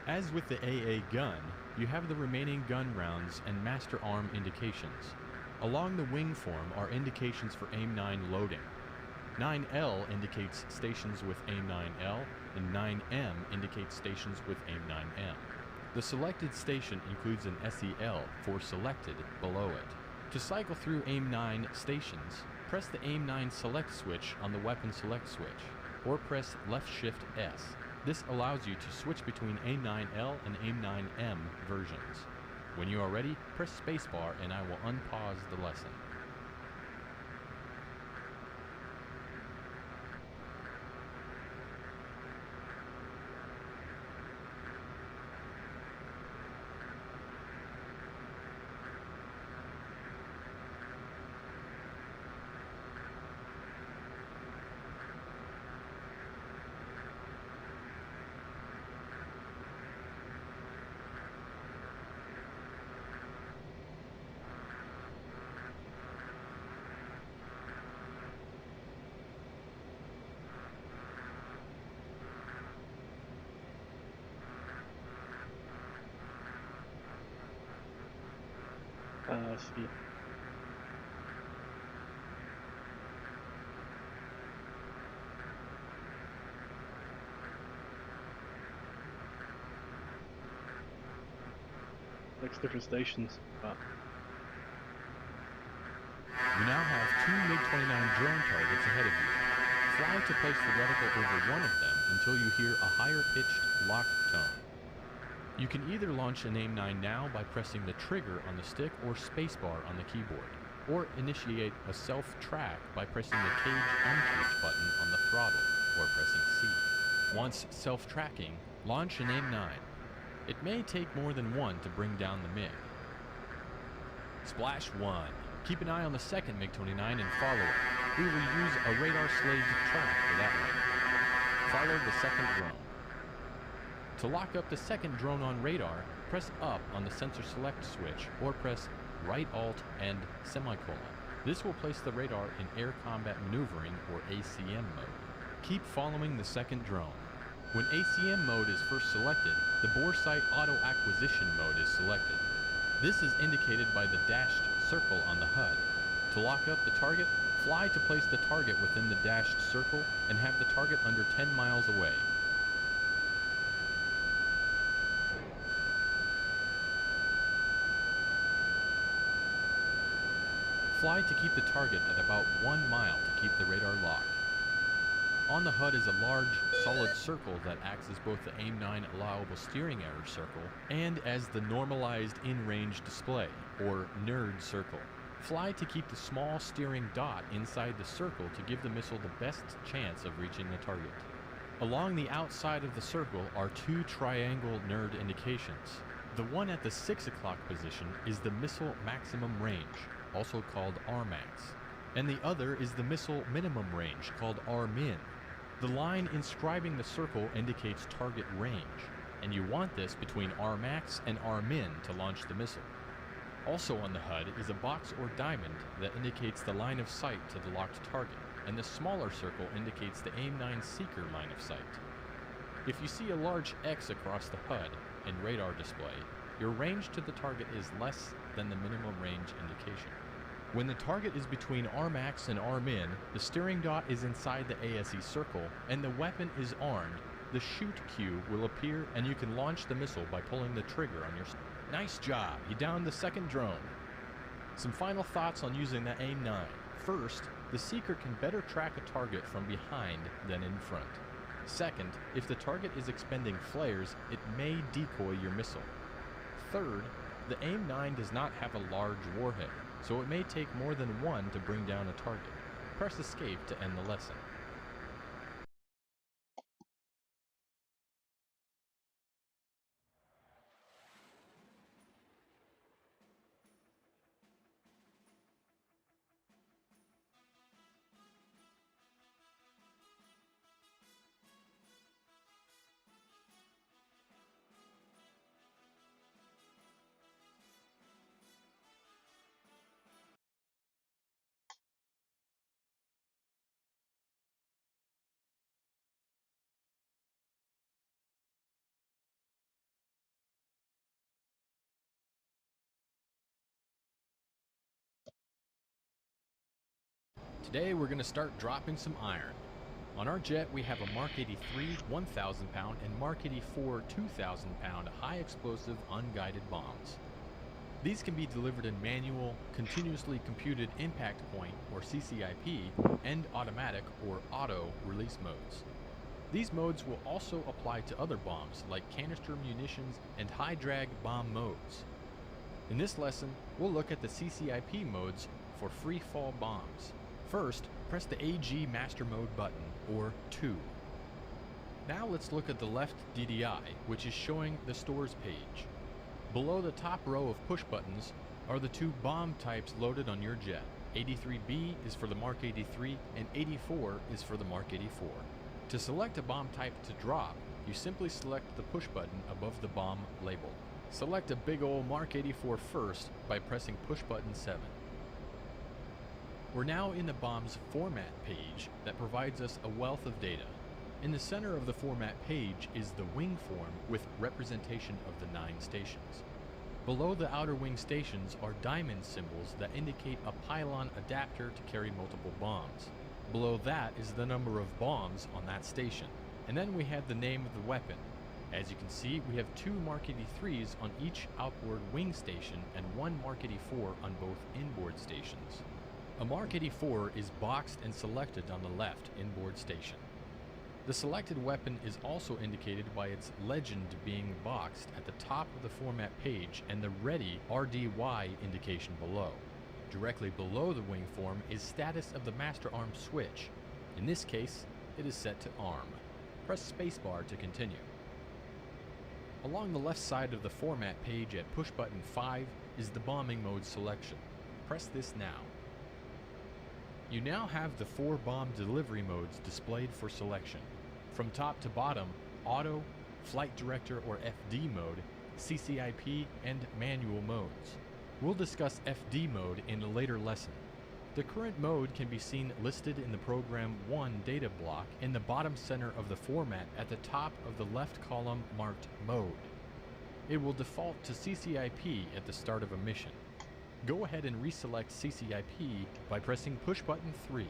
As with the AA gun, you have the remaining gun rounds and master arm indications. Along the wing form are indications for AIM-9 loading. 9L indicates stations with AIM-9L, and 9M indicates stations with AIM-9M. The selected station includes an SEL for selected below it. To cycle through AIM-9 stations, press the AIM-9 select switch on the weapon select switch, or press left shift S. This allows you to switch between AIM-9L and AIM-9M versions. When you are ready, press spacebar and I will unpause the lesson. See. Six different stations. Wow. You now have two MiG-29 drone targets ahead of you. Fly to place the reticle over one of them until you hear a higher pitched lock tone. You can either launch an AIM-9 now by pressing the trigger on the stick or spacebar on the keyboard, or initiate a self-track by pressing the Cage-Uncage button on the throttle or pressing C. Once self-tracking, launch an AIM-9. It may take more than one to bring down the MiG. Splash 1. Keep an eye on the second MiG-29 and follow it. We will use a radar-slaved track for that one. Follow the second drone. To lock up the second drone on radar, press up on the sensor select switch or press right alt and semicolon. This will place the radar in air combat maneuvering or ACM mode. Keep following the second drone. When ACM mode is first selected, the bore sight auto acquisition mode is selected. This is indicated by the dashed circle on the HUD. To lock up the target, fly to place the target within the dashed circle and have the target under 10 miles away. Fly to keep the target at about 1 mile to keep the radar locked. On the HUD is a large, solid circle that acts as both the AIM-9 allowable steering error circle and as the normalized in-range display, or NERD circle. Fly to keep the small steering dot inside the circle to give the missile the best chance of reaching the target. Along the outside of the circle are two triangle NERD indications. The one at the 6 o'clock position is the missile maximum range, also called RMAX, and the other is the missile minimum range, called RMIN. The line inscribing the circle indicates target range, and you want this between RMAX and RMIN to launch the missile. Also on the HUD is a box or diamond that indicates the line of sight to the locked target, and the smaller circle indicates the AIM-9 seeker line of sight. If you see a large X across the HUD and radar display, your range to the target is less than the minimum range indication. When the target is between RMAX and RMIN, the steering dot is inside the ASE circle and the weapon is armed. The shoot cue will appear and you can launch the missile by pulling the trigger on your... Nice job! You downed the second drone. Some final thoughts on using the AIM-9. First, the seeker can better track a target from behind than in front. Second, if the target is expending flares, it may decoy your missile. Third, the AIM-9 does not have a large warhead, so it may take more than one to bring down a target. Press escape to end the lesson. Today we're going to start dropping some iron. On our jet we have a Mark 83 1,000 pound and Mark 84 2,000 pound high explosive unguided bombs. These can be delivered in manual, continuously computed impact point or CCIP and automatic or auto release modes. These modes will also apply to other bombs like canister munitions and high drag bomb modes. In this lesson we'll look at the CCIP modes for free fall bombs. First, press the AG Master Mode button, or 2. Now let's look at the left DDI, which is showing the stores page. Below the top row of push buttons are the two bomb types loaded on your jet. 83B is for the Mark 83 and 84 is for the Mark 84. To select a bomb type to drop, you simply select the push button above the bomb label. Select a big ol' Mark 84 first by pressing push button 7. We're now in the bomb's format page that provides us a wealth of data. In the center of the format page is the wing form with representation of the 9 stations. Below the outer wing stations are diamond symbols that indicate a pylon adapter to carry multiple bombs. Below that is the number of bombs on that station. And then we have the name of the weapon. As you can see, we have 2 Mark 83s on each outboard wing station and 1 Mark 84 on both inboard stations. A Mark 84 is boxed and selected on the left inboard station. The selected weapon is also indicated by its legend being boxed at the top of the format page and the ready RDY indication below. Directly below the wing form is status of the master arm switch. In this case, it is set to arm. Press spacebar to continue. Along the left side of the format page at push button 5 is the bombing mode selection. Press this now. You now have the 4 bomb delivery modes displayed for selection. From top to bottom, Auto, Flight Director or FD mode, CCIP, and manual modes. We'll discuss FD mode in a later lesson. The current mode can be seen listed in the Program 1 data block in the bottom center of the format at the top of the left column marked Mode. It will default to CCIP at the start of a mission. Go ahead and reselect CCIP by pressing push button 3.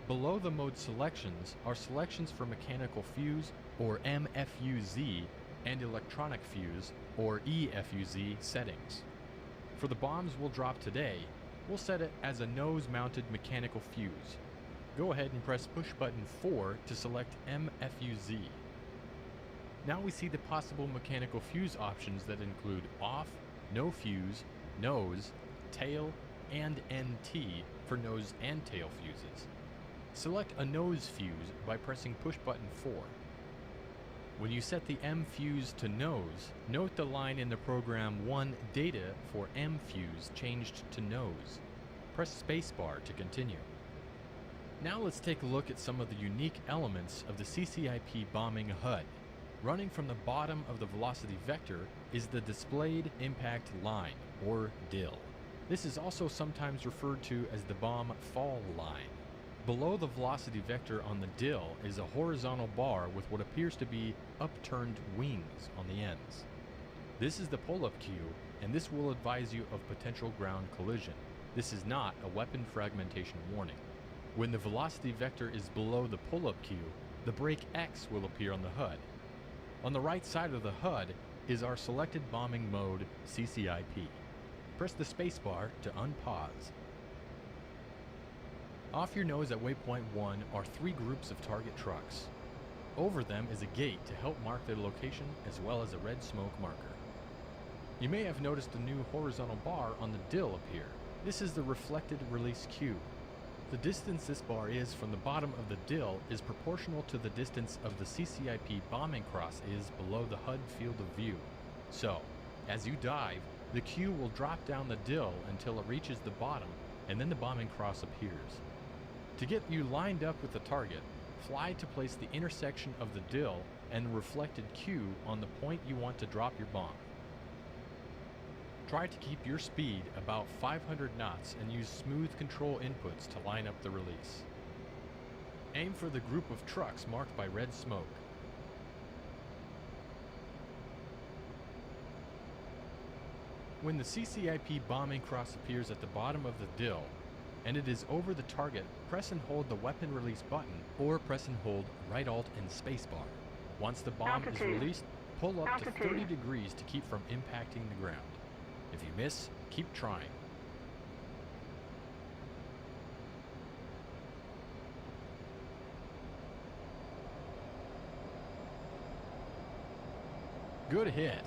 Below the mode selections are selections for mechanical fuse or MFUZ and electronic fuse or EFUZ settings. For the bombs we'll drop today, we'll set it as a nose-mounted mechanical fuse. Go ahead and press push button 4 to select MFUZ. Now we see the possible mechanical fuse options that include off, no fuse, nose, tail, and NT for nose and tail fuses. Select a nose fuse by pressing push button 4. When you set the M fuse to nose, note the line in the Program 1 data for M fuse changed to nose. Press spacebar to continue. Now let's take a look at some of the unique elements of the CCIP bombing HUD. Running from the bottom of the velocity vector is the displayed impact line, or DIL. This is also sometimes referred to as the bomb fall line. Below the velocity vector on the DIL is a horizontal bar with what appears to be upturned wings on the ends. This is the pull-up cue, and this will advise you of potential ground collision. This is not a weapon fragmentation warning. When the velocity vector is below the pull-up cue, the brake X will appear on the HUD. On the right side of the HUD is our selected bombing mode CCIP. Press the spacebar to unpause. Off your nose at waypoint 1 are 3 groups of target trucks. Over them is a gate to help mark their location as well as a red smoke marker. You may have noticed a new horizontal bar on the dill appear. This is the reflected release cue. The distance this bar is from the bottom of the dill is proportional to the distance of the CCIP bombing cross is below the HUD field of view. So, as you dive, the cue will drop down the dill until it reaches the bottom, and then the bombing cross appears. To get you lined up with the target, fly to place the intersection of the dill and the reflected cue on the point you want to drop your bomb. Try to keep your speed about 500 knots and use smooth control inputs to line up the release. Aim for the group of trucks marked by red smoke. When the CCIP bombing cross appears at the bottom of the dill, and it is over the target, press and hold the weapon release button, or press and hold right alt and spacebar. Once the bomb is released, pull up to 30 degrees to keep from impacting the ground. If you miss, keep trying. Good hit!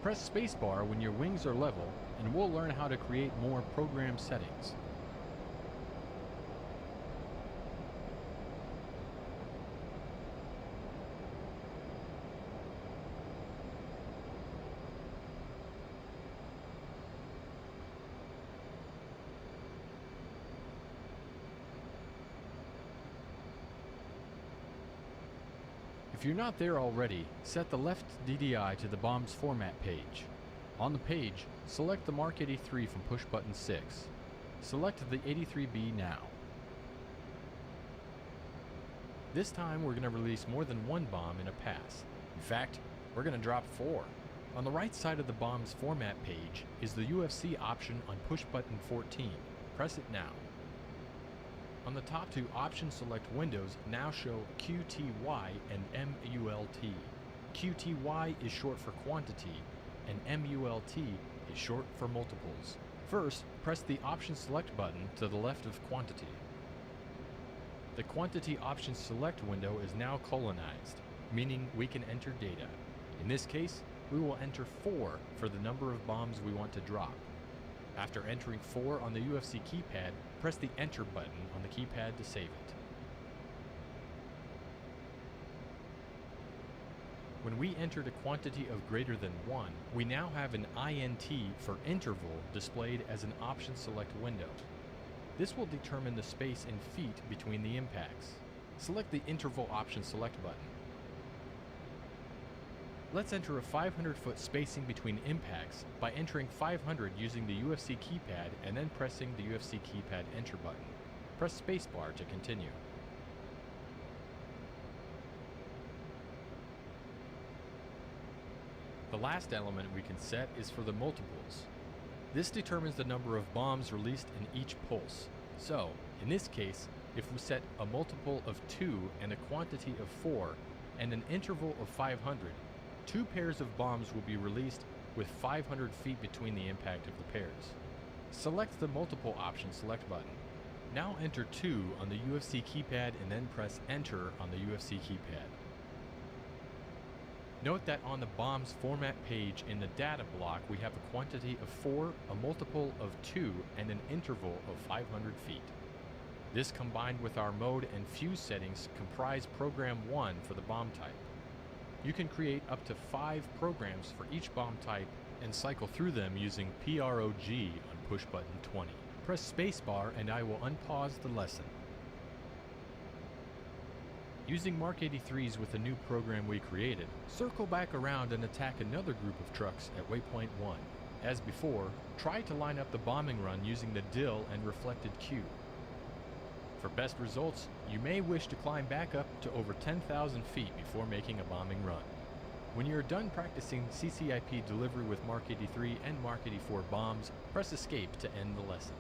Press spacebar when your wings are level, and we'll learn how to create more program settings. If you're not there already, set the left DDI to the bomb's format page. On the page, select the Mark 83 from push button 6. Select the 83B now. This time we're going to release more than one bomb in a pass. In fact, we're going to drop 4. On the right side of the bomb's format page is the UFC option on push button 14. Press it now. On the top 2 option select windows now show QTY and MULT. QTY is short for quantity, and MULT is short for multiples. First, press the option select button to the left of quantity. The quantity option select window is now colonized, meaning we can enter data. In this case, we will enter 4 for the number of bombs we want to drop. After entering 4 on the UFC keypad, press the Enter button on the keypad to save it. When we entered a quantity of greater than 1, we now have an INT for interval displayed as an option select window. This will determine the space in feet between the impacts. Select the interval option select button. Let's enter a 500-foot spacing between impacts by entering 500 using the UFC keypad and then pressing the UFC keypad Enter button. Press spacebar to continue. The last element we can set is for the multiples. This determines the number of bombs released in each pulse. So, in this case, if we set a multiple of 2 and a quantity of 4 and an interval of 500, 2 pairs of bombs will be released with 500 feet between the impact of the pairs. Select the multiple option select button. Now enter 2 on the UFC keypad and then press Enter on the UFC keypad. Note that on the bomb's format page in the data block we have a quantity of 4, a multiple of 2, and an interval of 500 feet. This combined with our mode and fuse settings comprise program 1 for the bomb type. You can create up to 5 programs for each bomb type and cycle through them using PROG on push button 20. Press spacebar and I will unpause the lesson. Using Mark 83s with the new program we created, circle back around and attack another group of trucks at waypoint 1. As before, try to line up the bombing run using the dill and reflected cue. For best results, you may wish to climb back up to over 10,000 feet before making a bombing run. When you're done practicing CCIP delivery with Mark 83 and Mark 84 bombs, press Escape to end the lesson.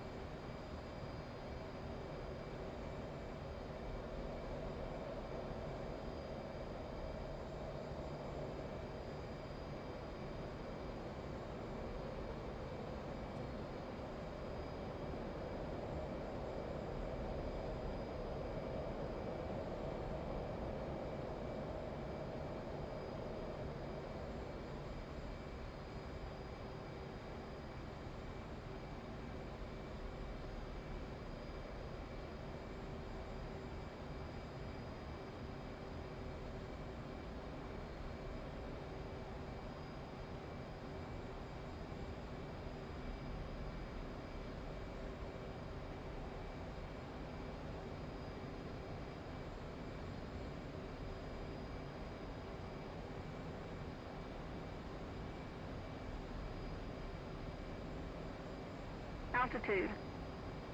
Altitude.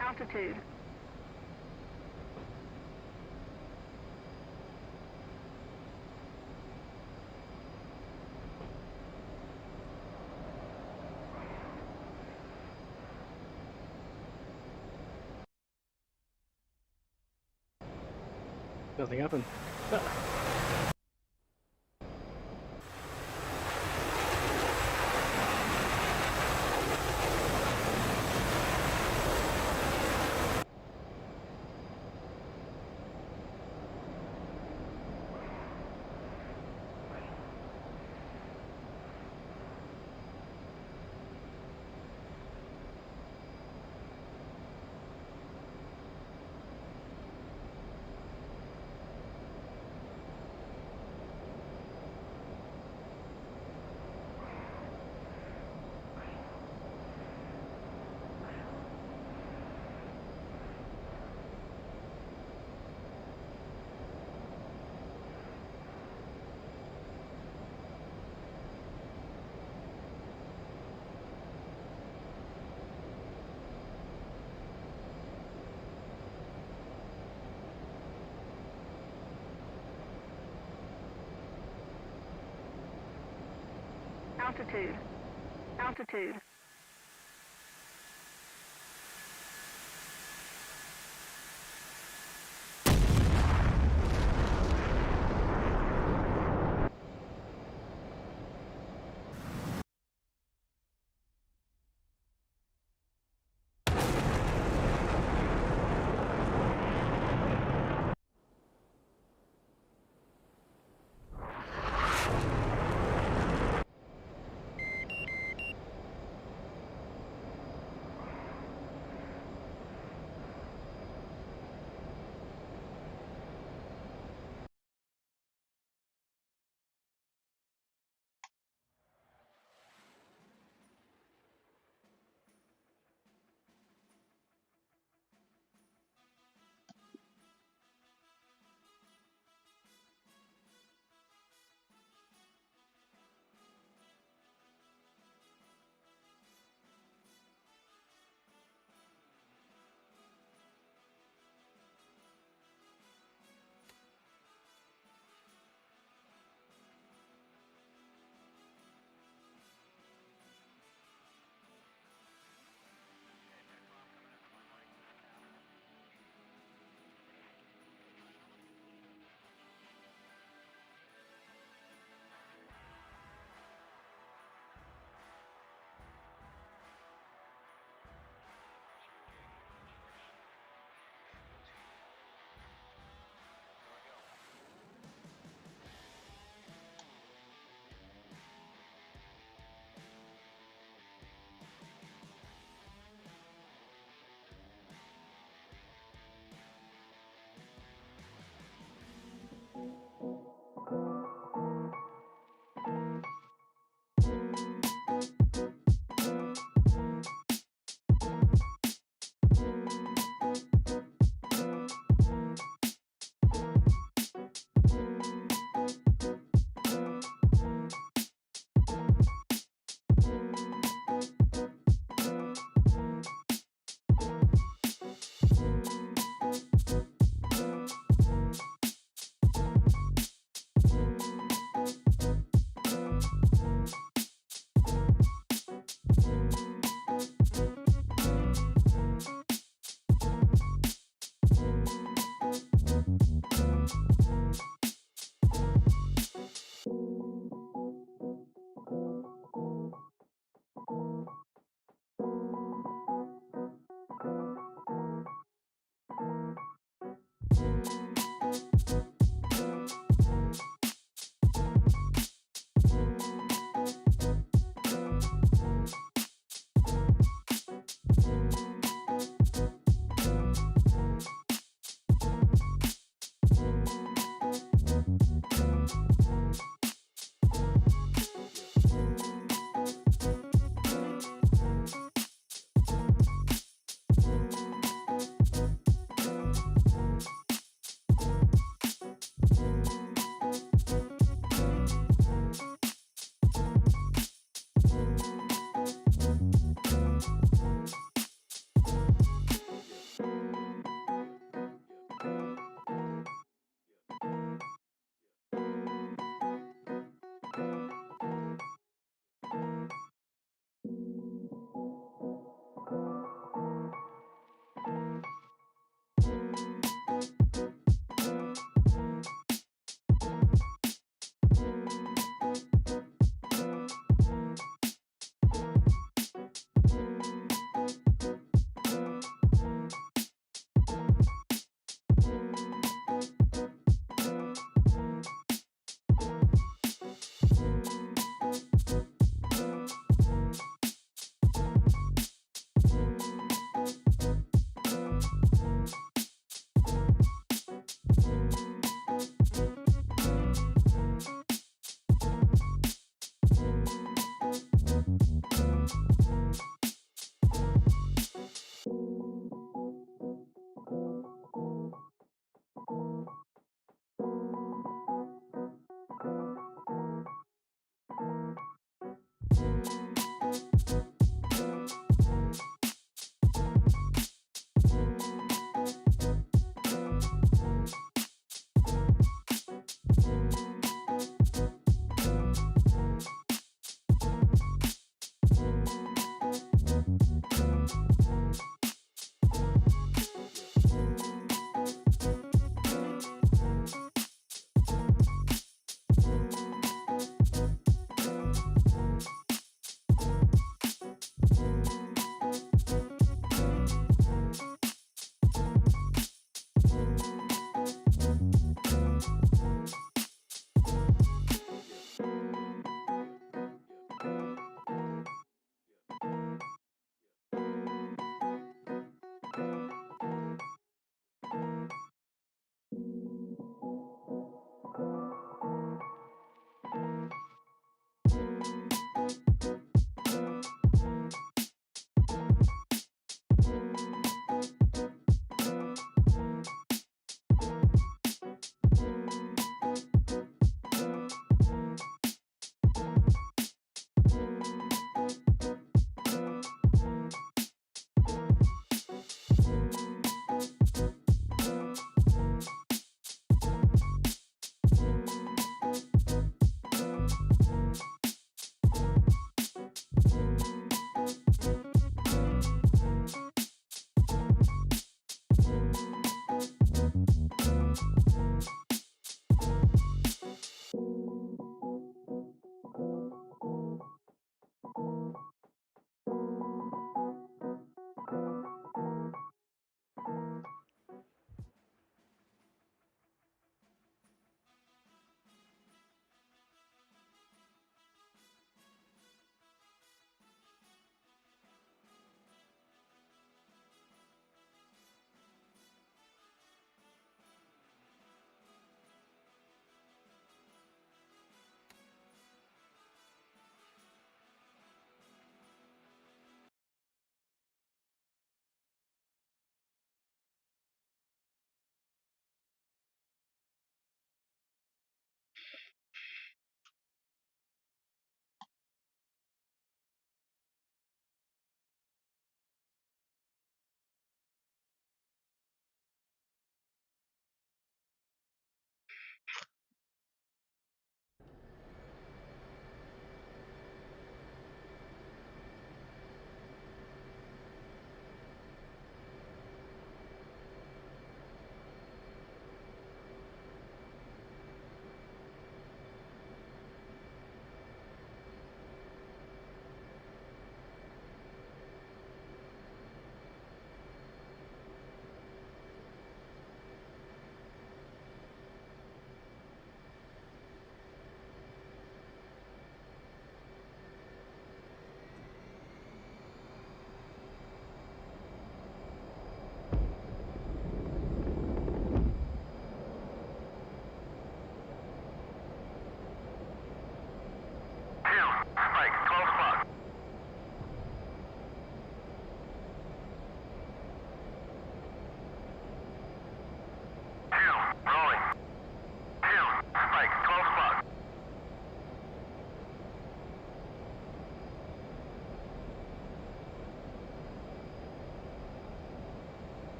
Altitude. Nothing happened. Altitude. Altitude.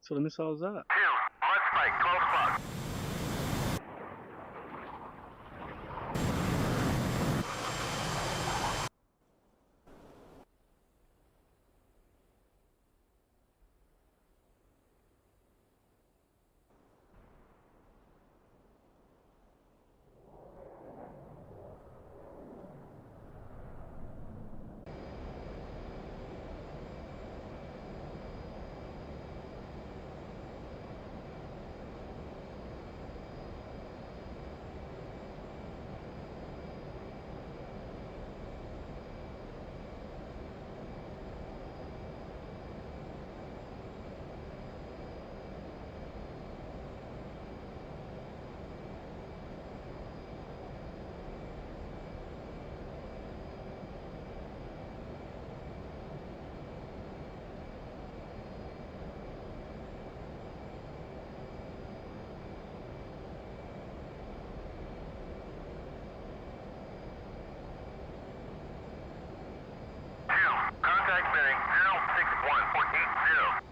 sort of missile is that? 2, mud spike, close plug. Contact bearing 061480.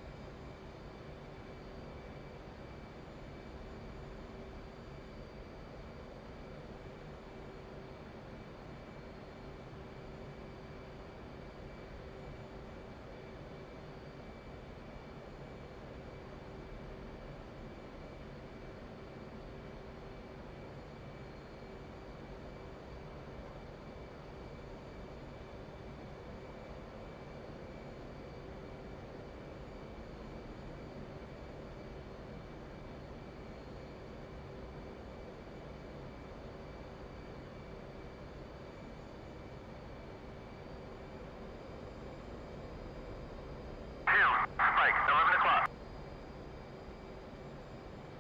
Spike, 11 o'clock.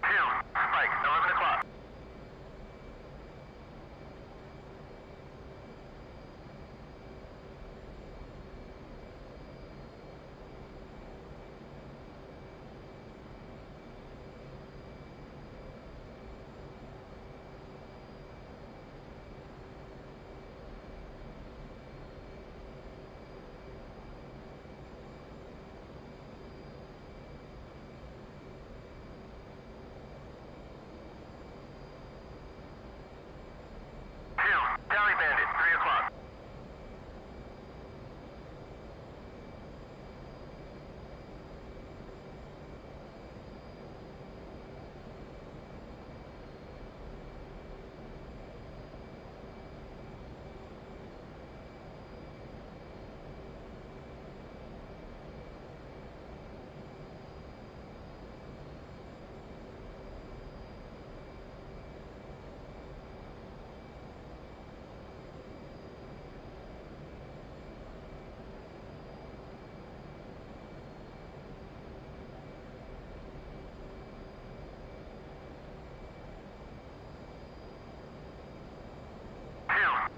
2, spike, 11 o'clock. Tally Bandit, 3 o'clock.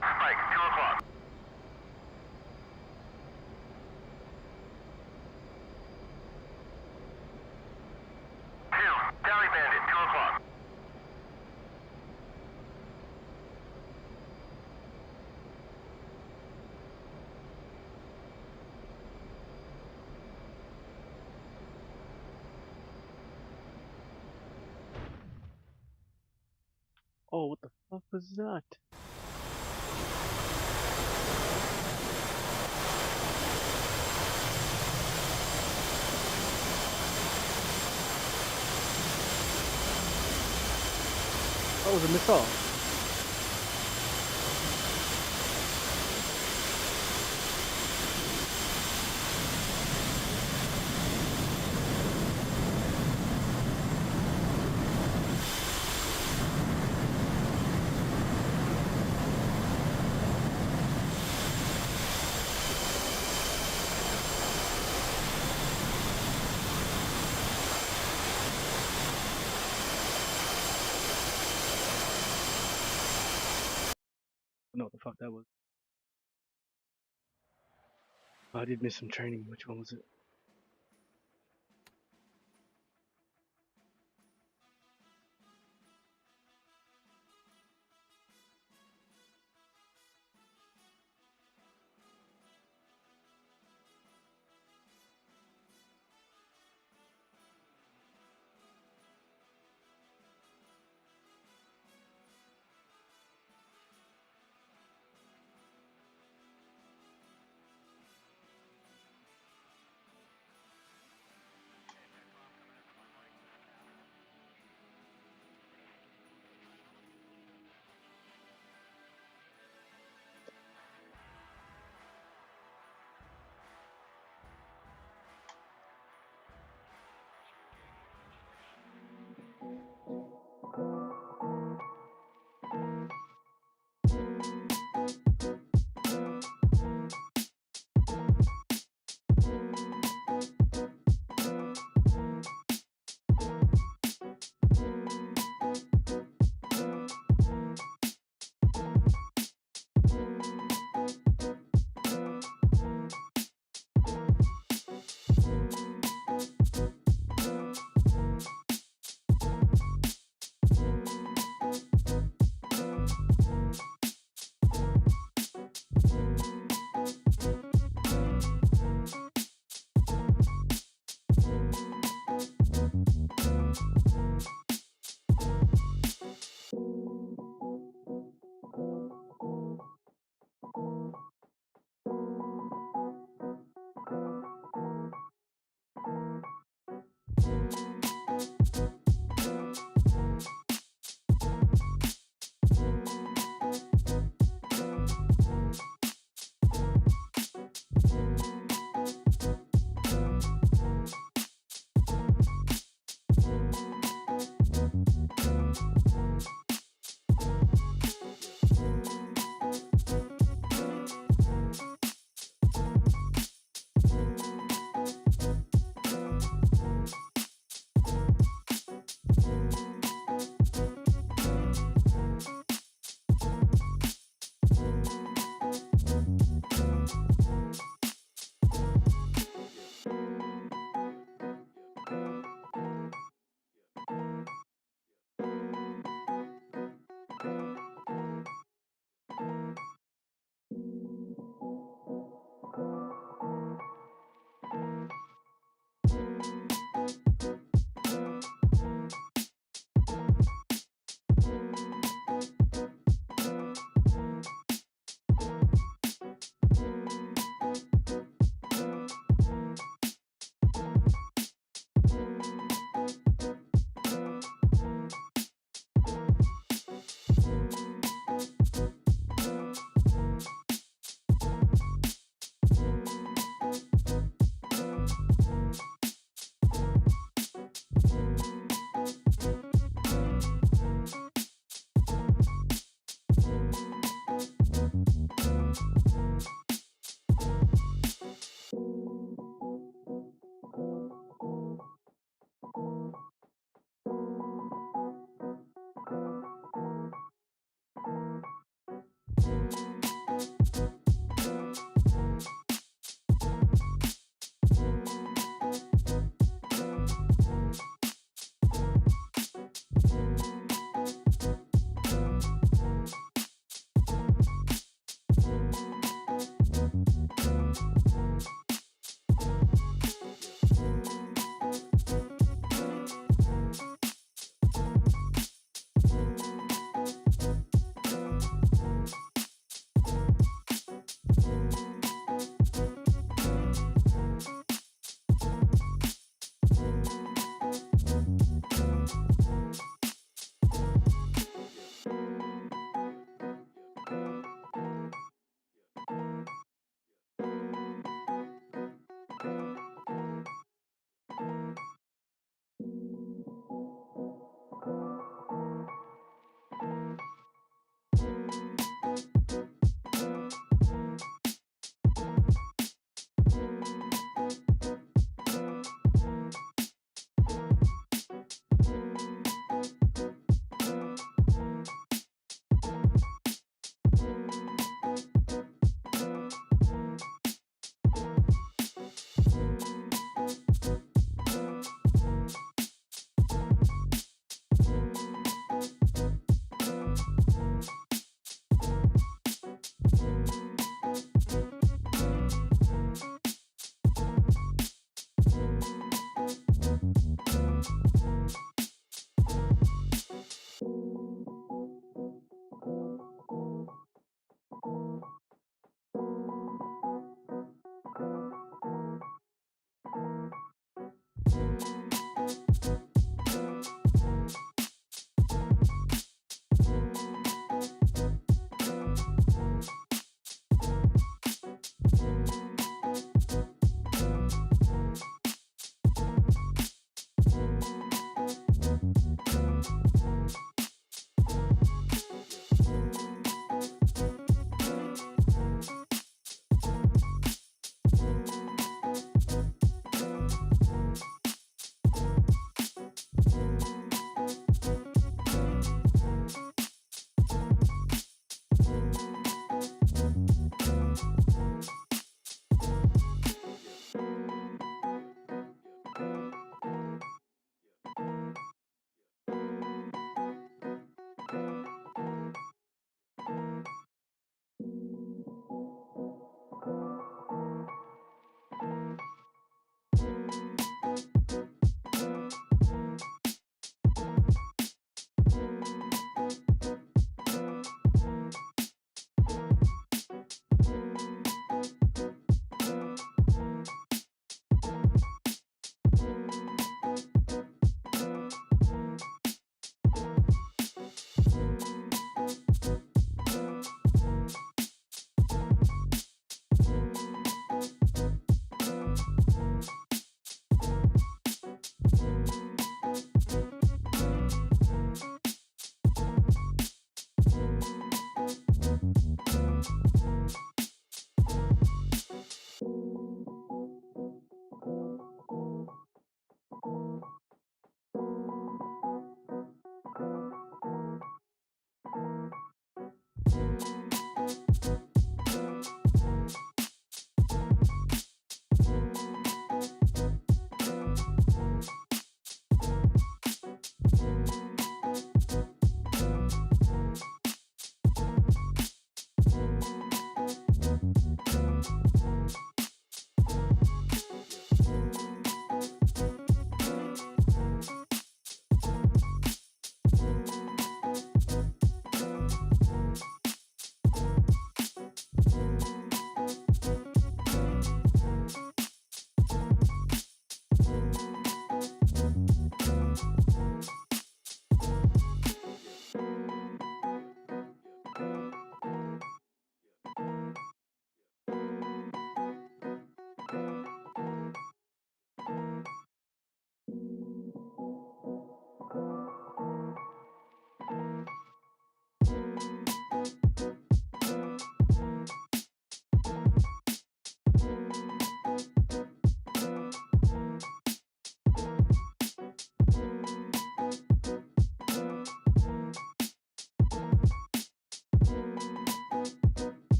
Spike, 2 o'clock. 2, Tally Bandit, 2 o'clock. Oh, what the fuck was that? That was a missile. I don't know what the fuck that was. Oh, I did miss some training. Which one was it?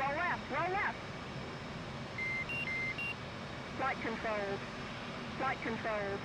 Roll left, roll left. Flight controls. Flight controls.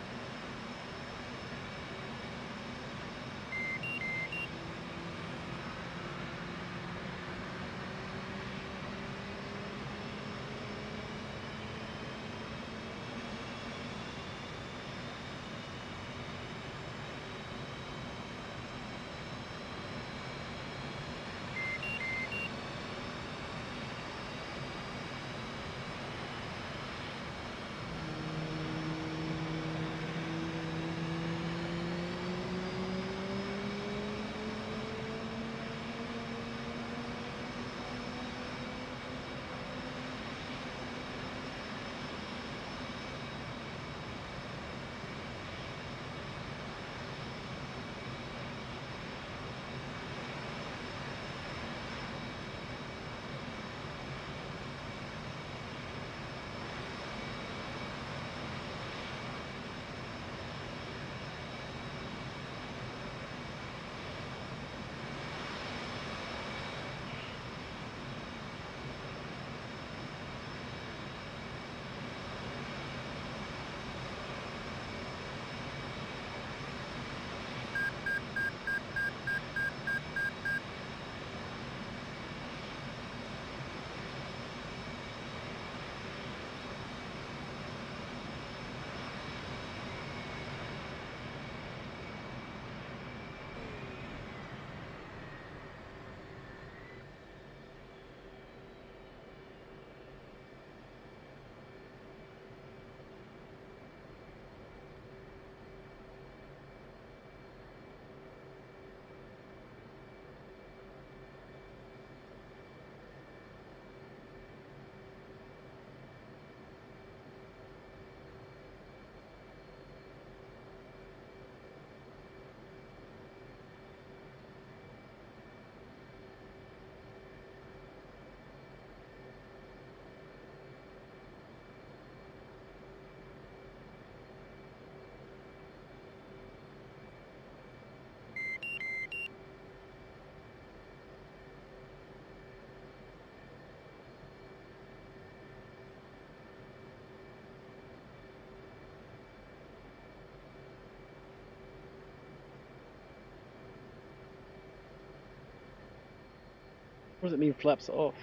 What does it mean flaps off?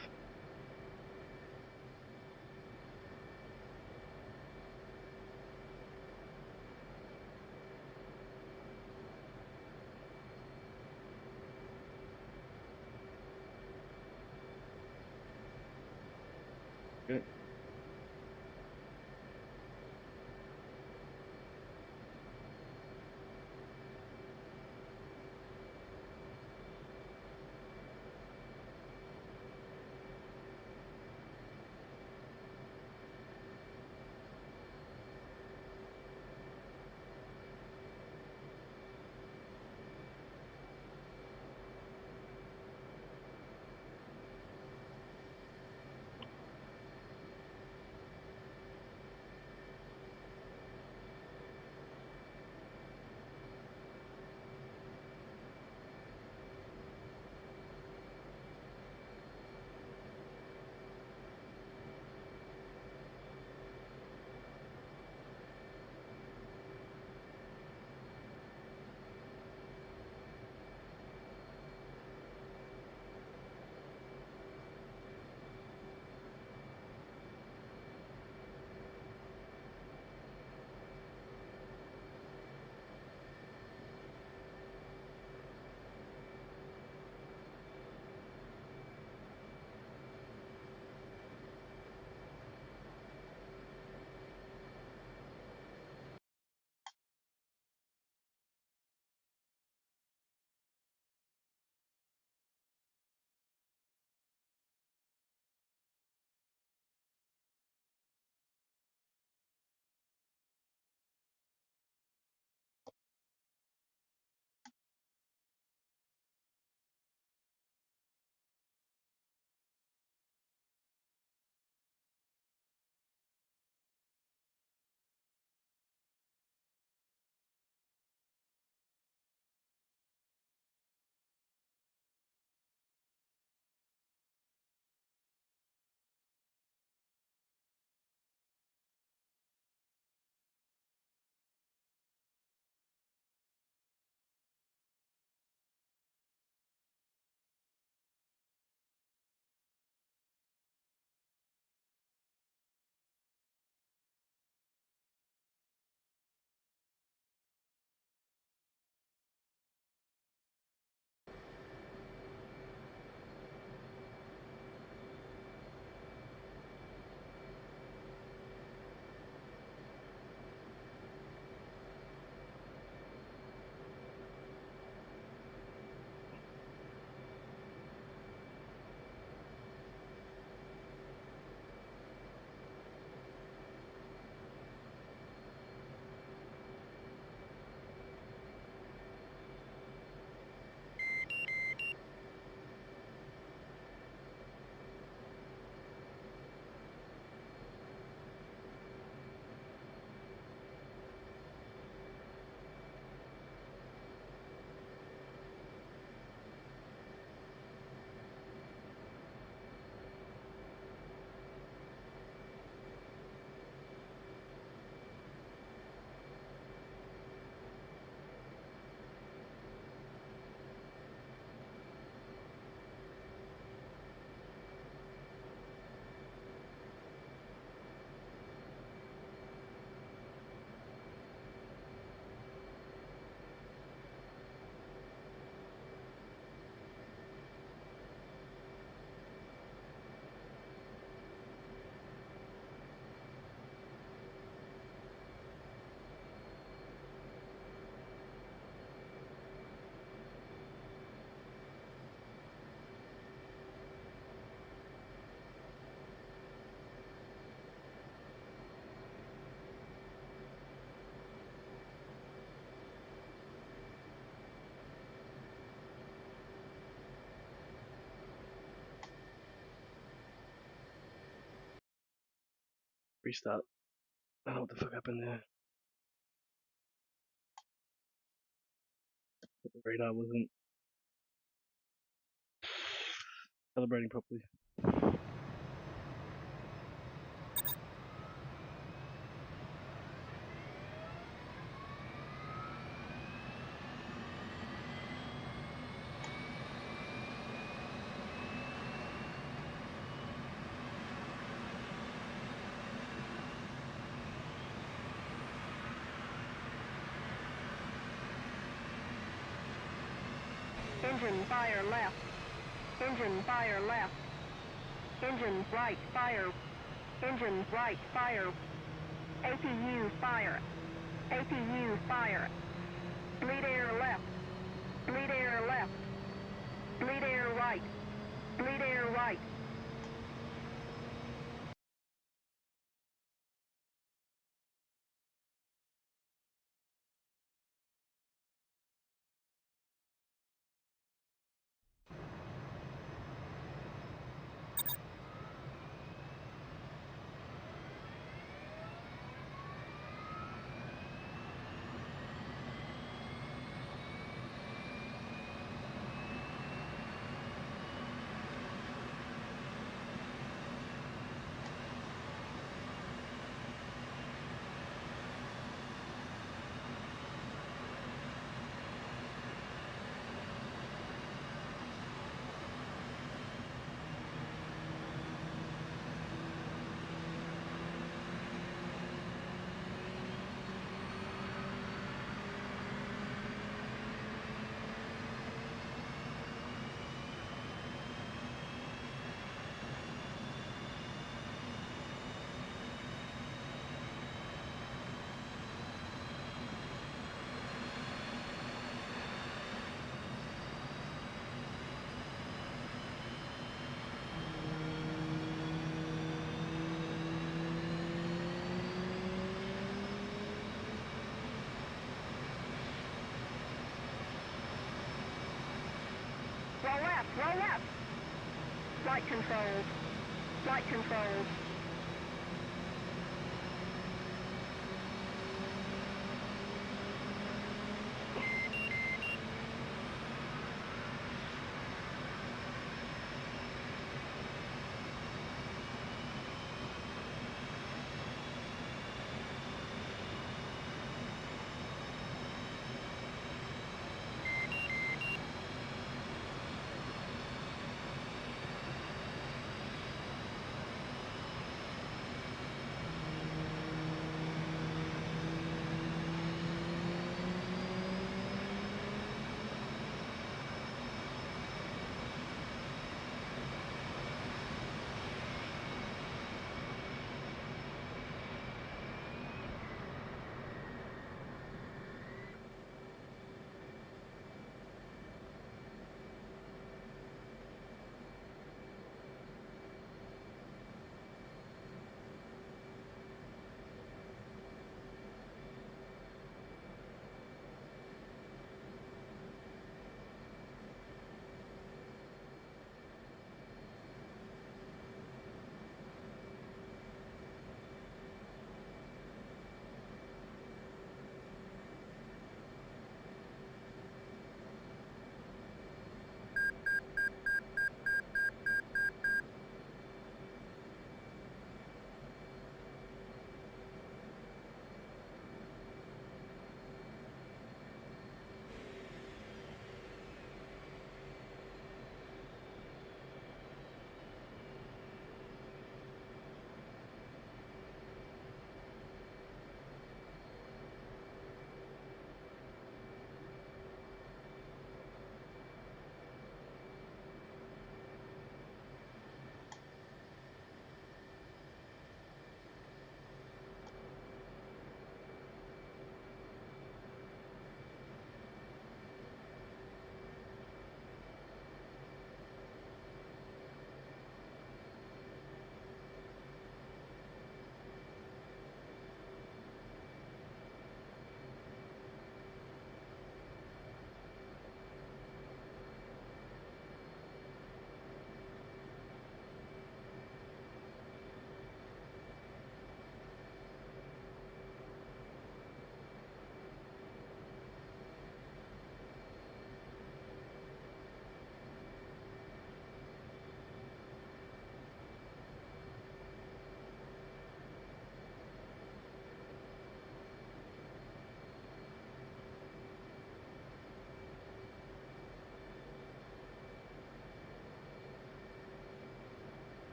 Good. Restart. I don't know what the fuck happened there. The radar wasn't calibrating properly. Engine fire left. Engine fire left. Engine right fire. Engine right fire. APU fire. APU fire. Bleed air left. Bleed air left. Bleed air right. Bleed air right. Roll left, roll left. Flight controls. Flight controls.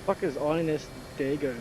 Fuck is Ines Dago?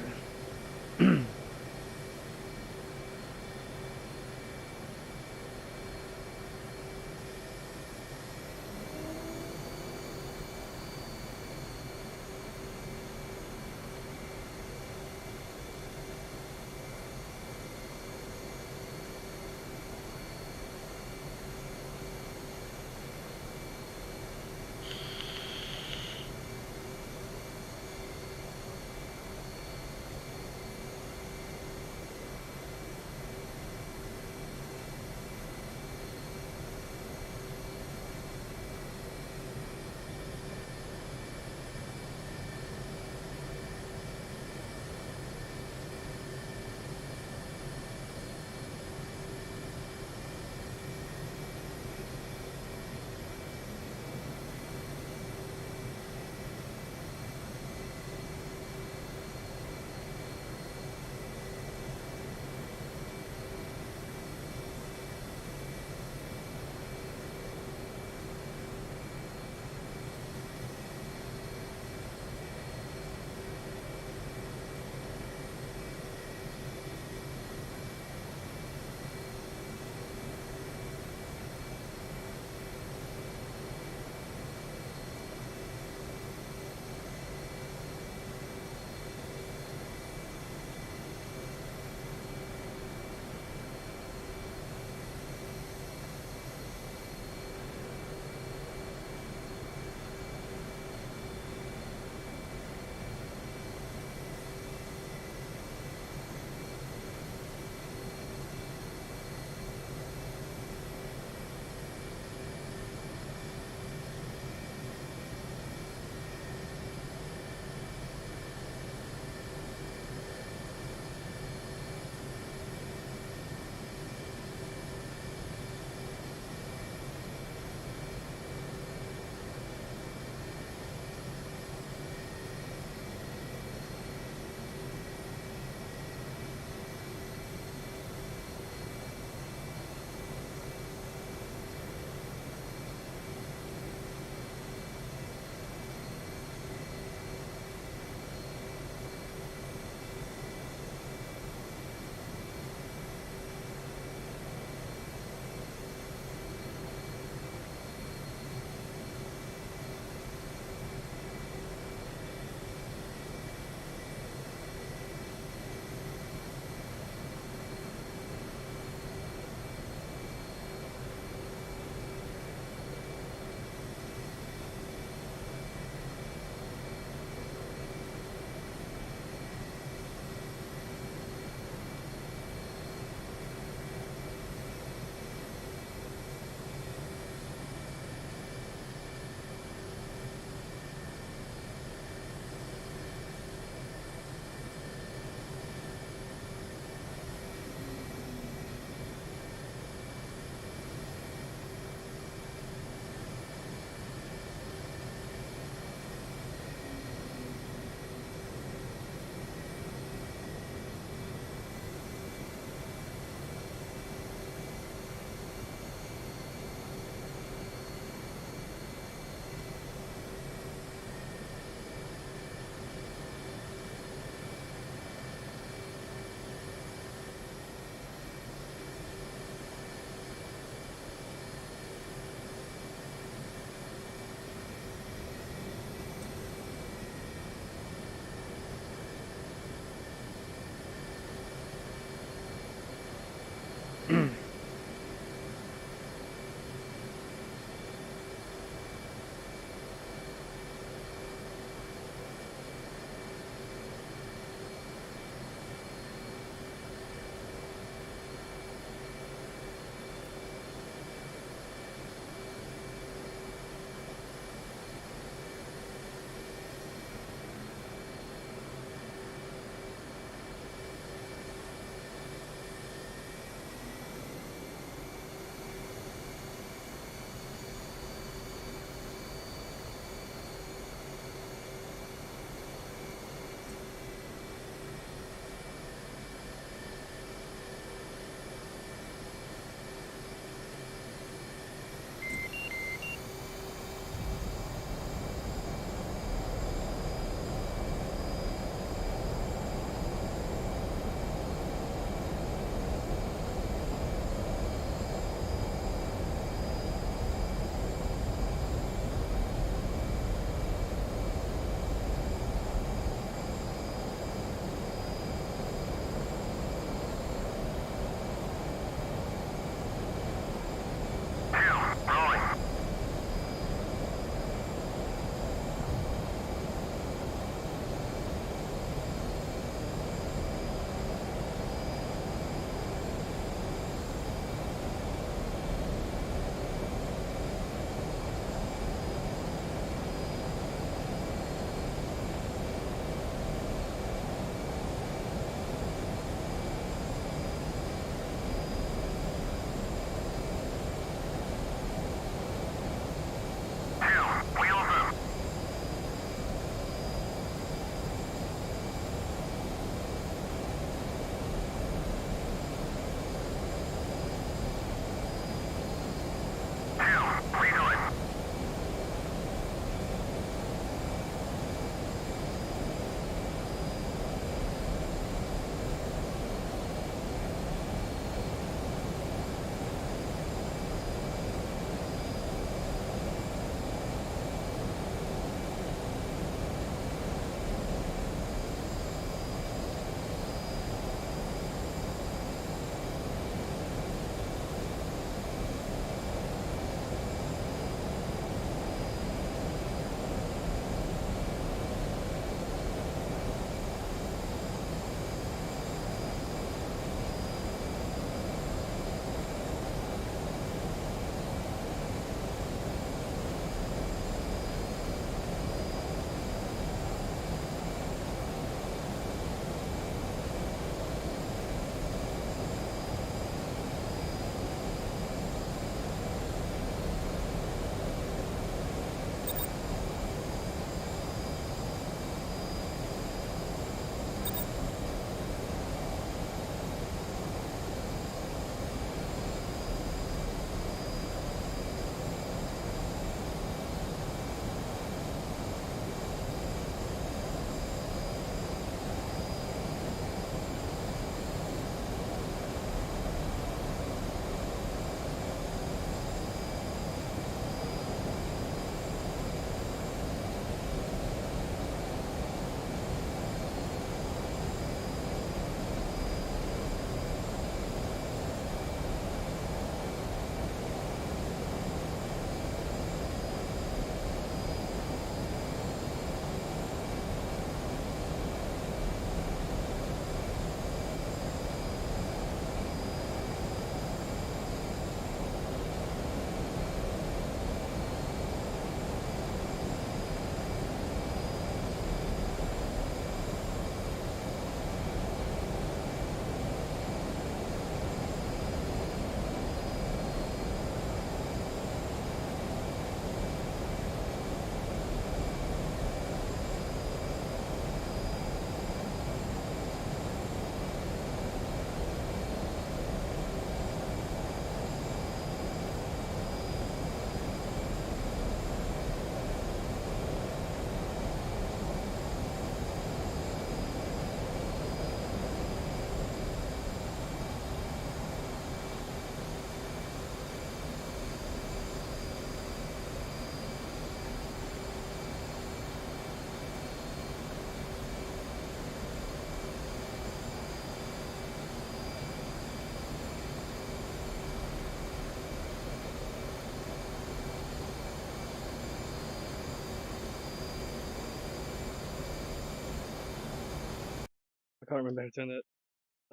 I can't remember how to turn that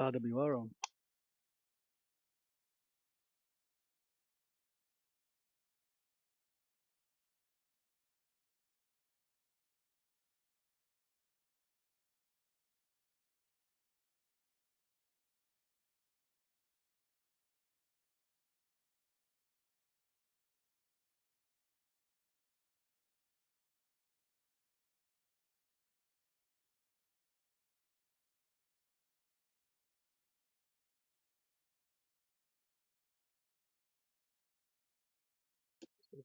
RWR on.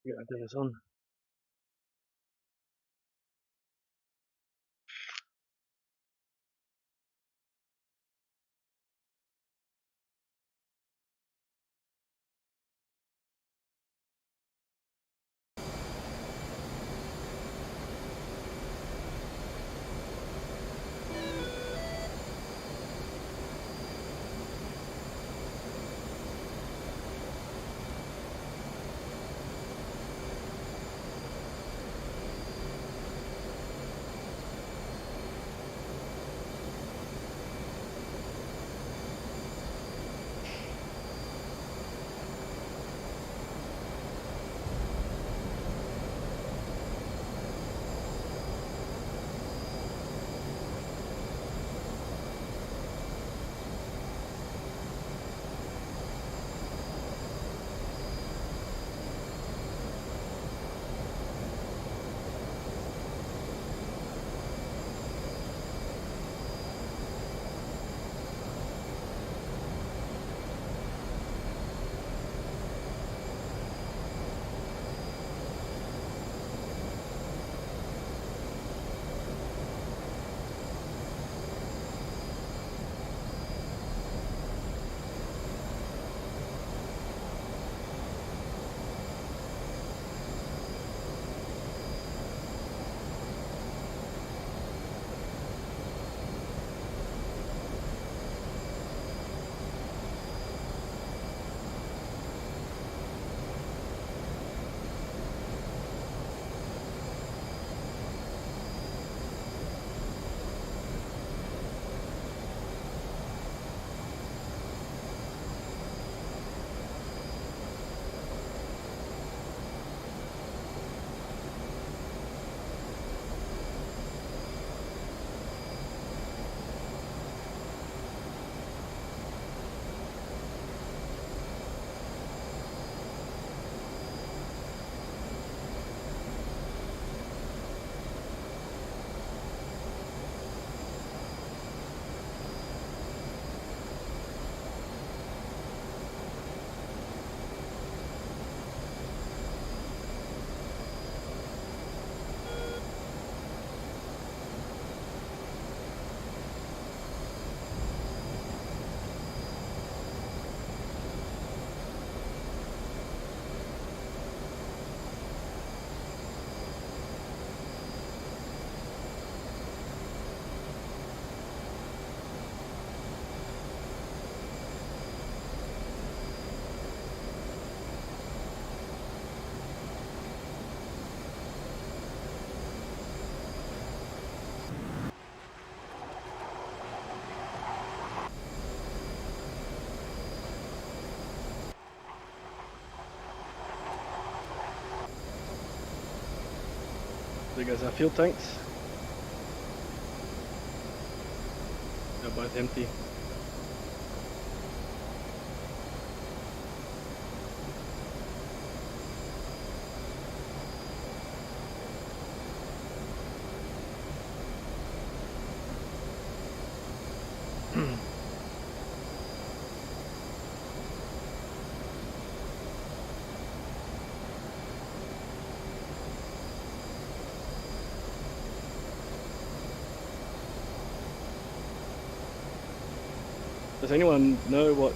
Yeah, I turn this on. There goes our fuel tanks. They're both empty. Does anyone know what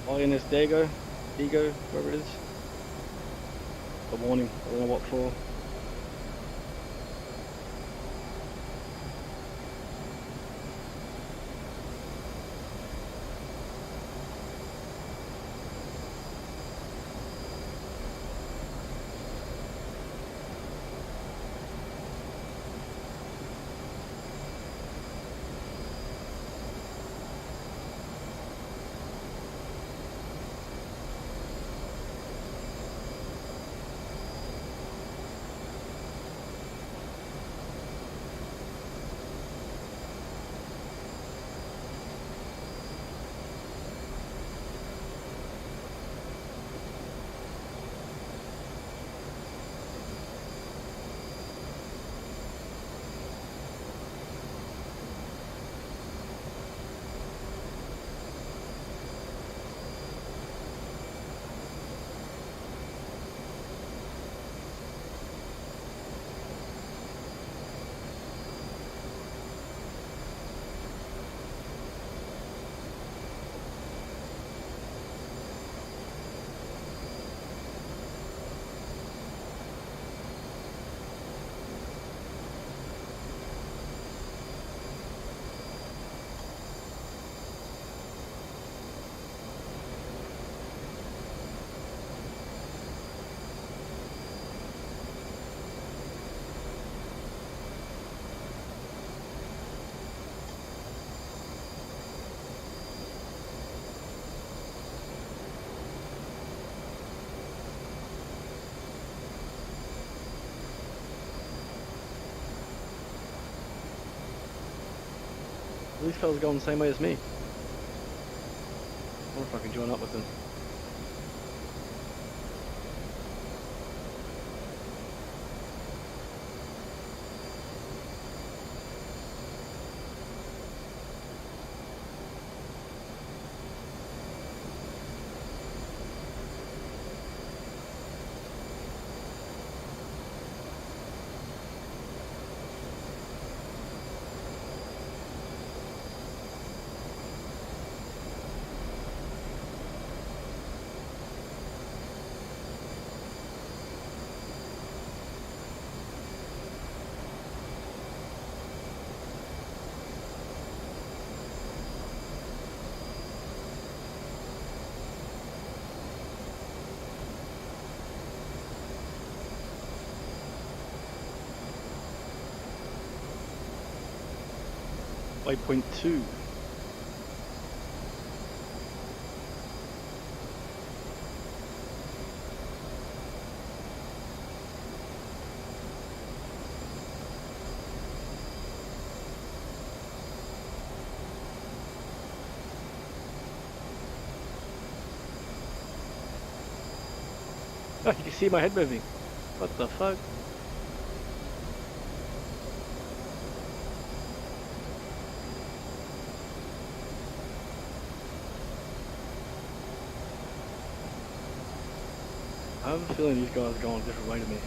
INS Dago, whoever it is? A warning, I don't know what for. These fellas going the same way as me. I wonder if I can join up with them. Waypoint 2. Oh, you can see my head moving. What the fuck? I have a feeling these guys are going a different way to me.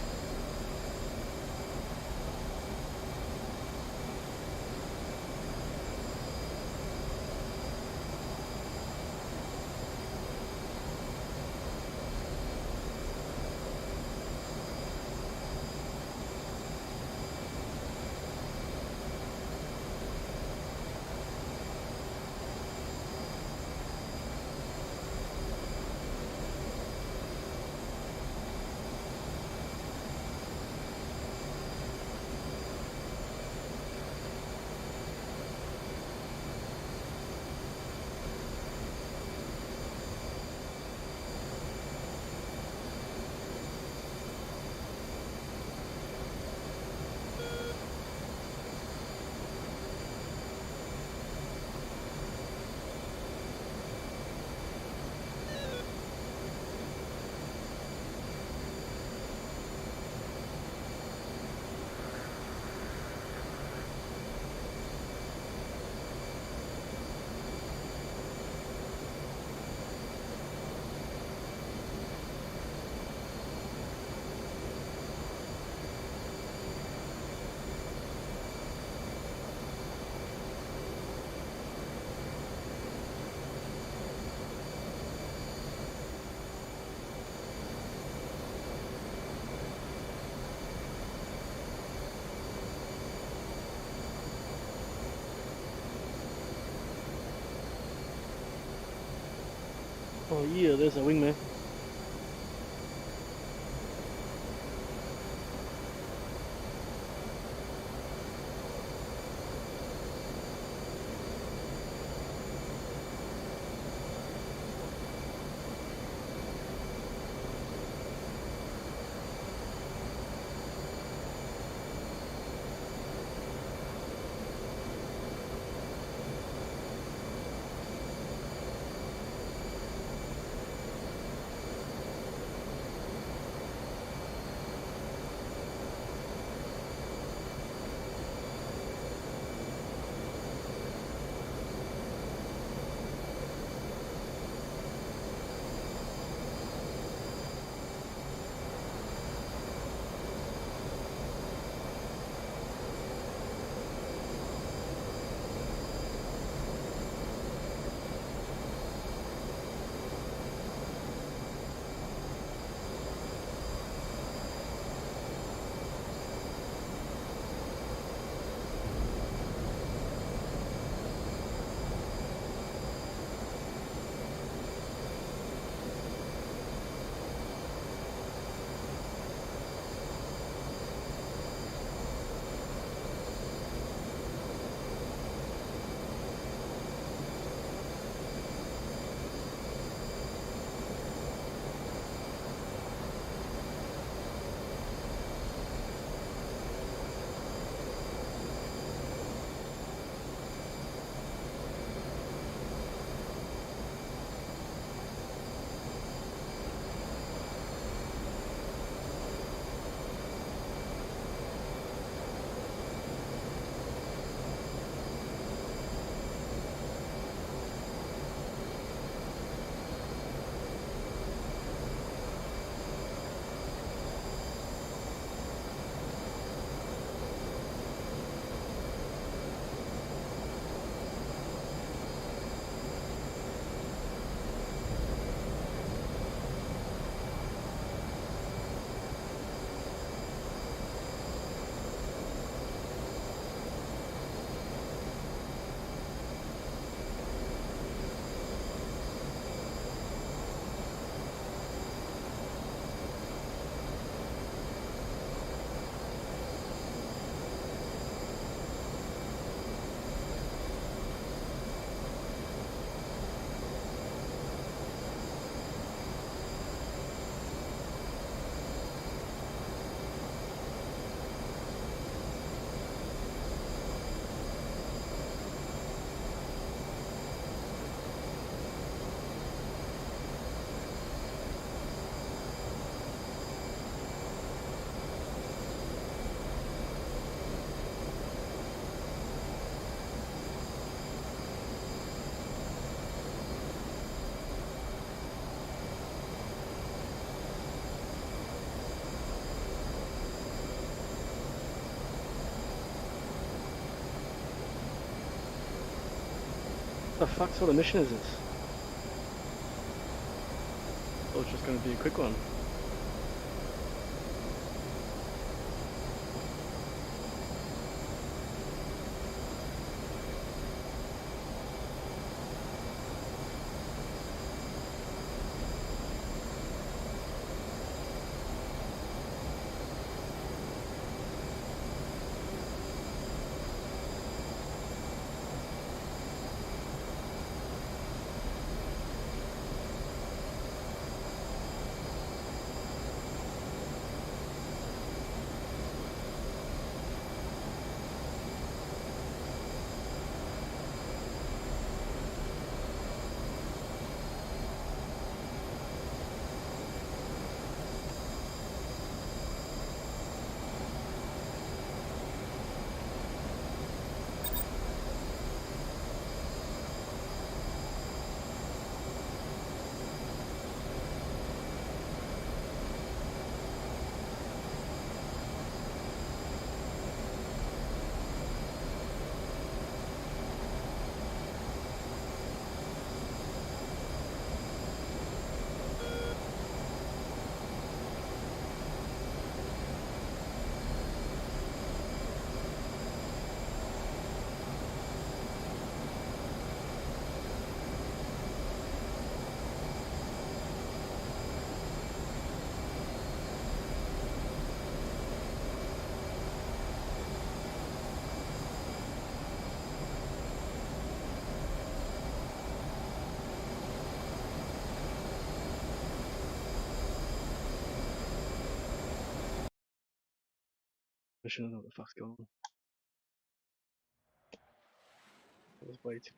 Oh yeah, there's a wingman. The fuck sort of mission is this? Oh, it's just gonna be a quick one. Mission, I don't know what the fuck's going on. Let's wait.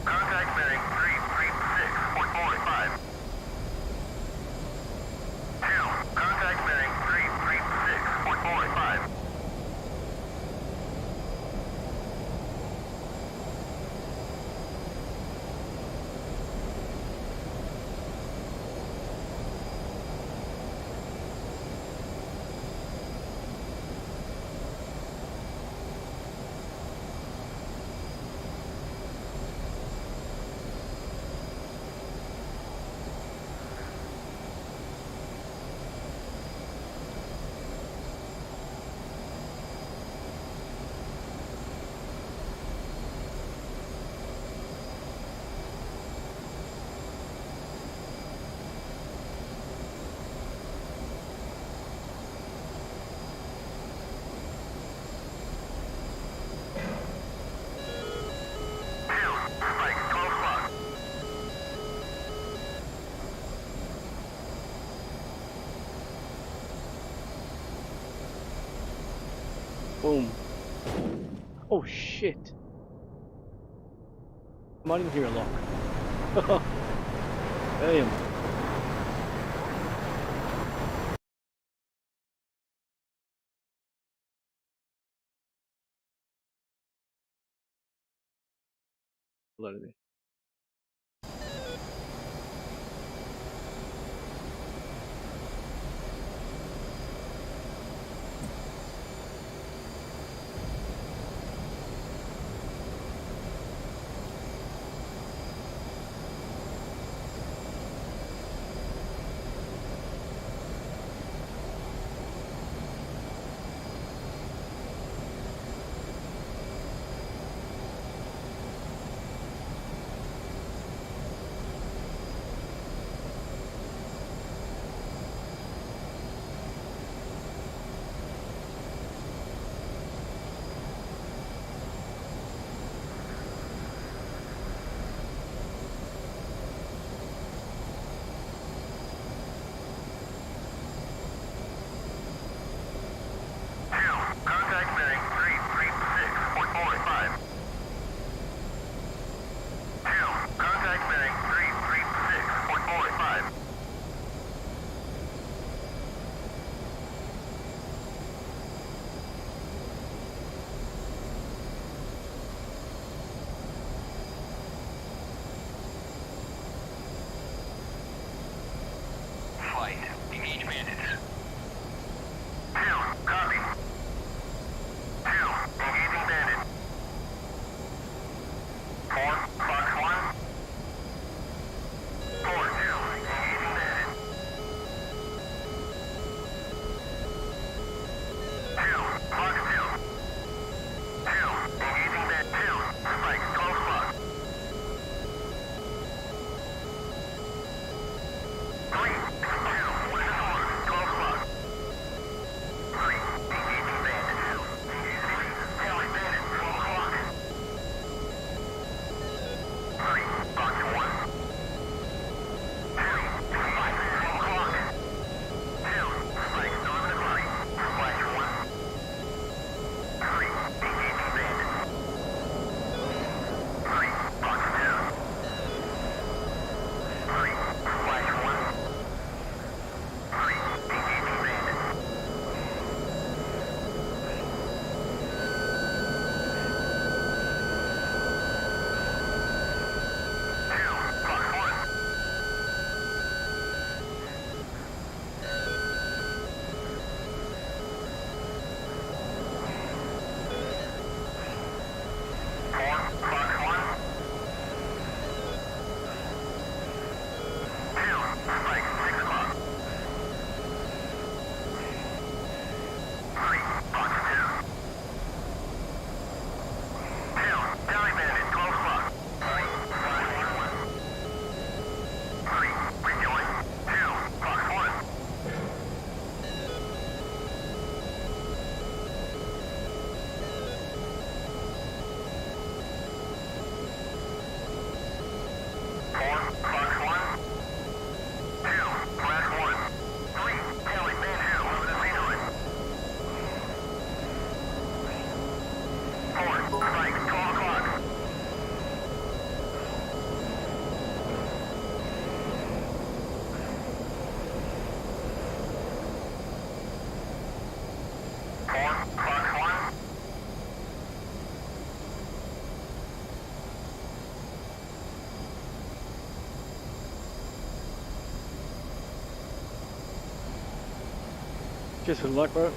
Contact bearing 336.45. 2. Contact bearing 336.45. Boom. Oh shit. I might even hear a lock. Damn. Loaded me. Contact bearing 336.45. 2. Contact bearing 336.45. Flight. Engage bandits. 2. Copy. 2. Engaging bandit. 4. Fox 1. 4. 2. Engaging bandit. 2. Fox 2. 2. Engaging bandit. 2. Spike 12 o'clock. 3. 2. What is this one? 12 o'clock. 3. Engaging bandit. 2. Engaging Tally bandit. 12 o'clock. 3. Fox 1. 2. Spike 12 o'clock. 2. Spike 11 o'clock. Flash 1. 3. Engaging bandit. 3. Fox 2. 3. Flash 1. 3. Engaging bandit. 2. Fox 1. 4. Fox 1. 2. Spike 6 o'clock. 3. Fox 2. 2. Tally bandit 12 o'clock. 3. Flash 1. 3. Rejoin. 2. Fox 1. 4. Fox 1. 2. Flash 1. 3. Tally bandit 2 over the scenery. 4. Spike 12 o'clock. 4. Fox 1. 'Cheers for the luck, bro.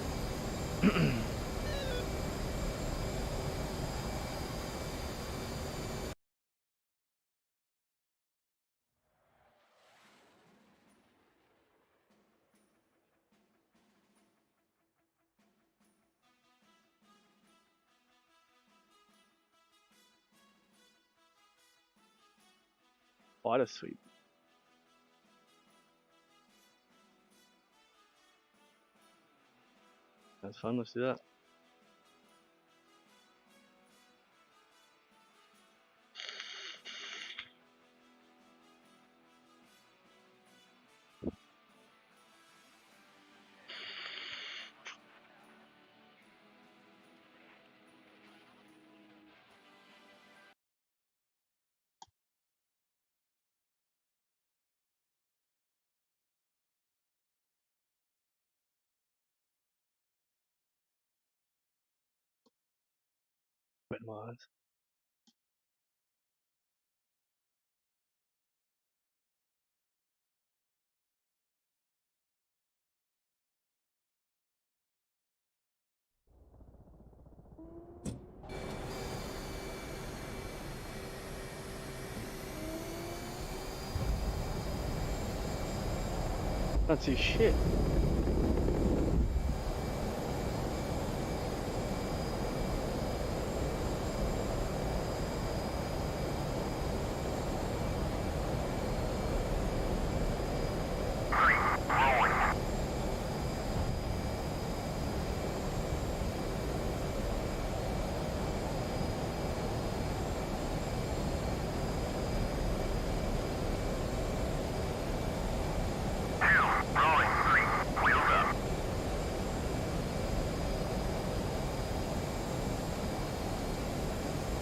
Fighter sweep. That's fun. Let's do that. Wet my eyes. Can't see shit.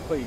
Wait.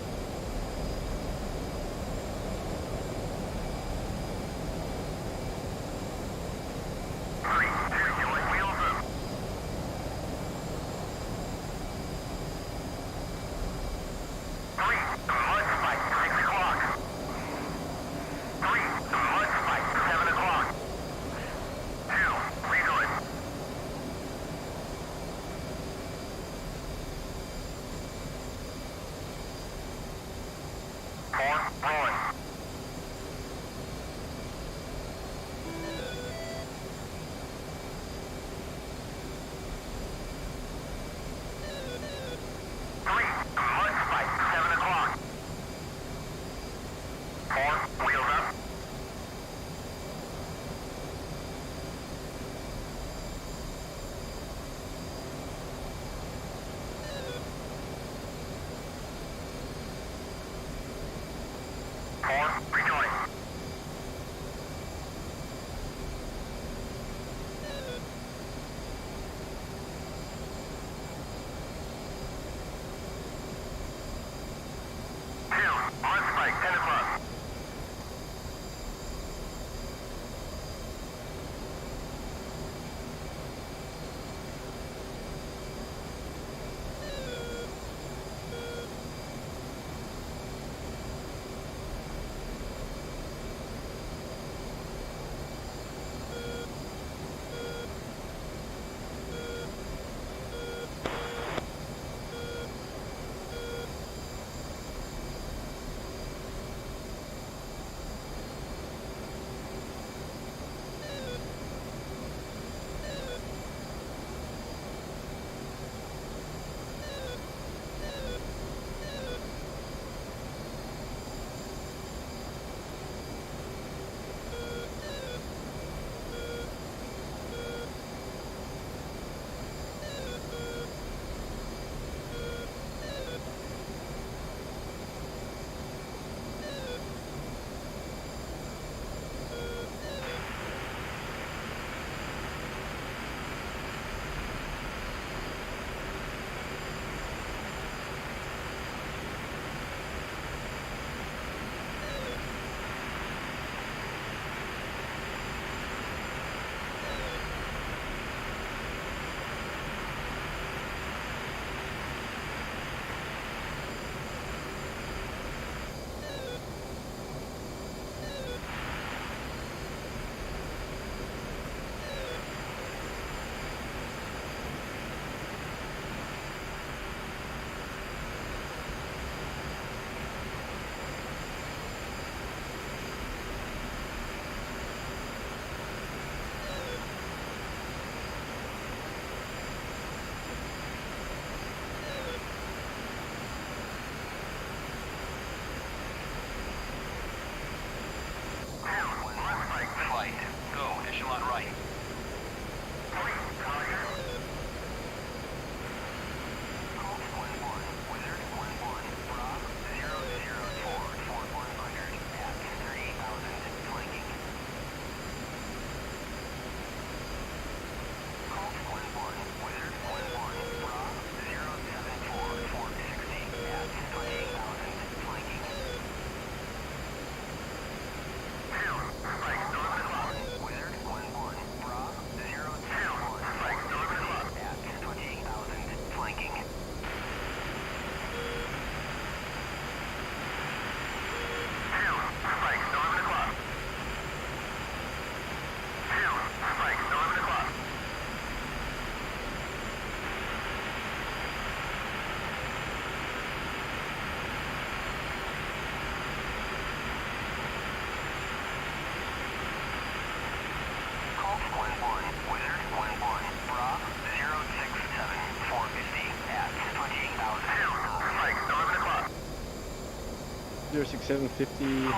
06750. Wizard 11,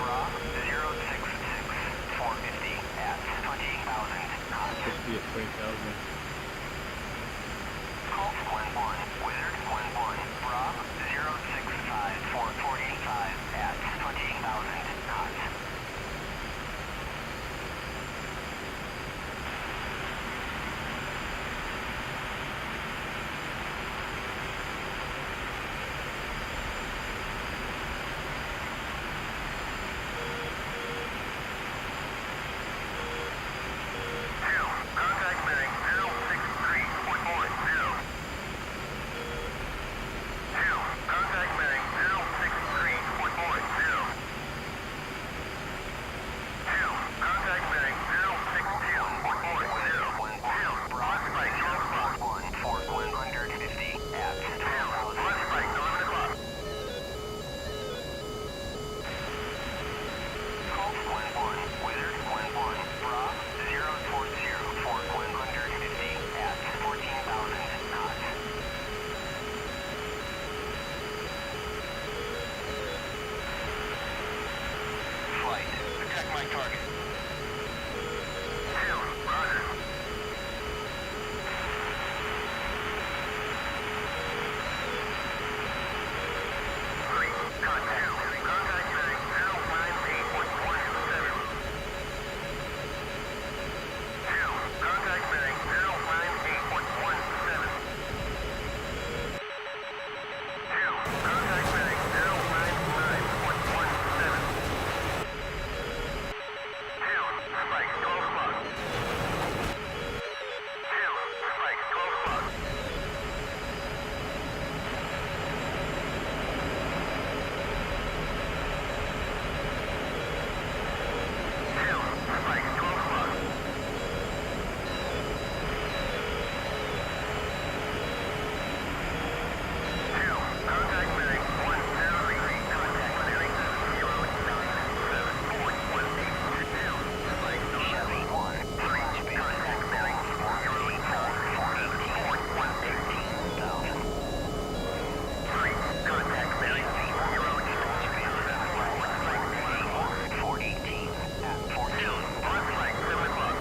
Rob 066 450 at 20,000 knots. Supposed to be at 20,000. Golf 11, Wizard 11, Rob 065 445 at 20,000 knots. Contact bearing 063.40. Contact bearing 063.40. Contact bearing 062.40. Broad spike 12 o'clock. 150 at 12,000. Left spike 11 o'clock. Golf 11, Wizard 11, Rob 040 for 150 at 14,000 knots. Flight, protect my target. Roger. Contact bearing 098.17. Contact bearing 098.17. Contact bearing 099.17. Spike 12 o'clock. Spike 12 o'clock. Spike 12 o'clock. Contact bearing 103. Contact bearing 097.18. Chevy 1. Contact bearing 084.18,000. Contact bearing 084.18 at 14. Left flank 7 o'clock.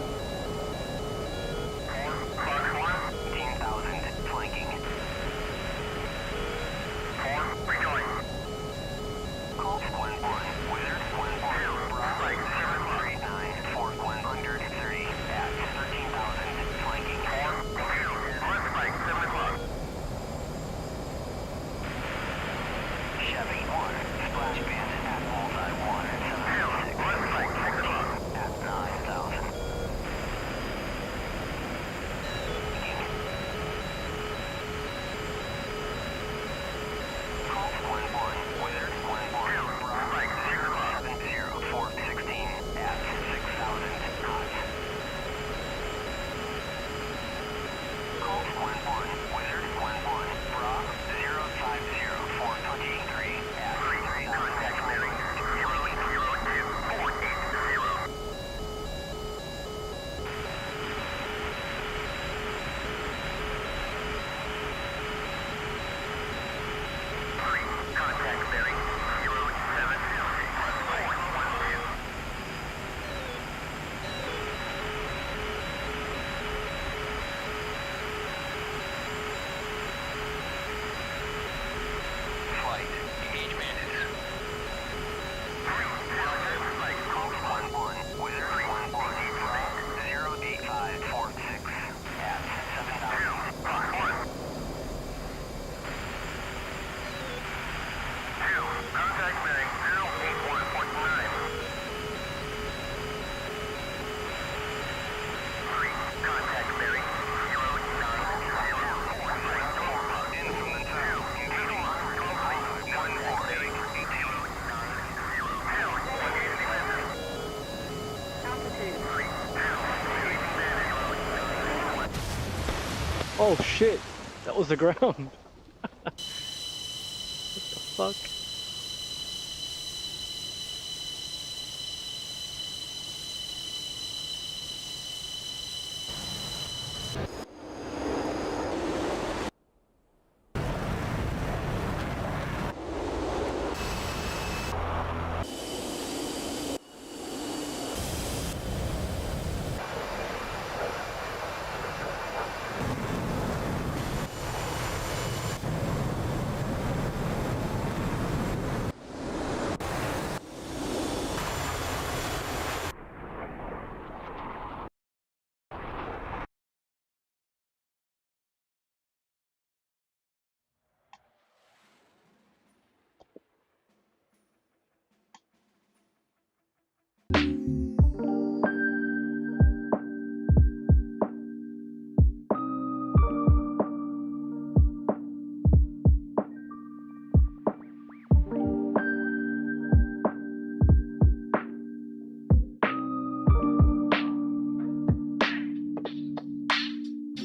Box 1. 18,000 flanking. 4, rejoin. Golf 11, Wizard 11, Rob 039 for 130 at 13,000 flanking. 4, left spike 7 o'clock. Chevy 1, splash bandit at bullseye 1 at 706. Left spike 6 o'clock. At 9,000. Golf 11, Wizard 11, Rob 070 for 16 at 6,000 knots. Golf 11, Wizard 11, Rob 050 for 23 at 3,000. Contact bearing 002.80. Contact bearing 070.12. Flight, engage bandits. Golf 11, Wizard 11, Rob 08546 at 7,000. Box 1. Contact bearing 081.9. 3, contact bearing 090. In from the 2. Middle line, Golf 140. Altitude. Oh shit! That was the ground. What the fuck?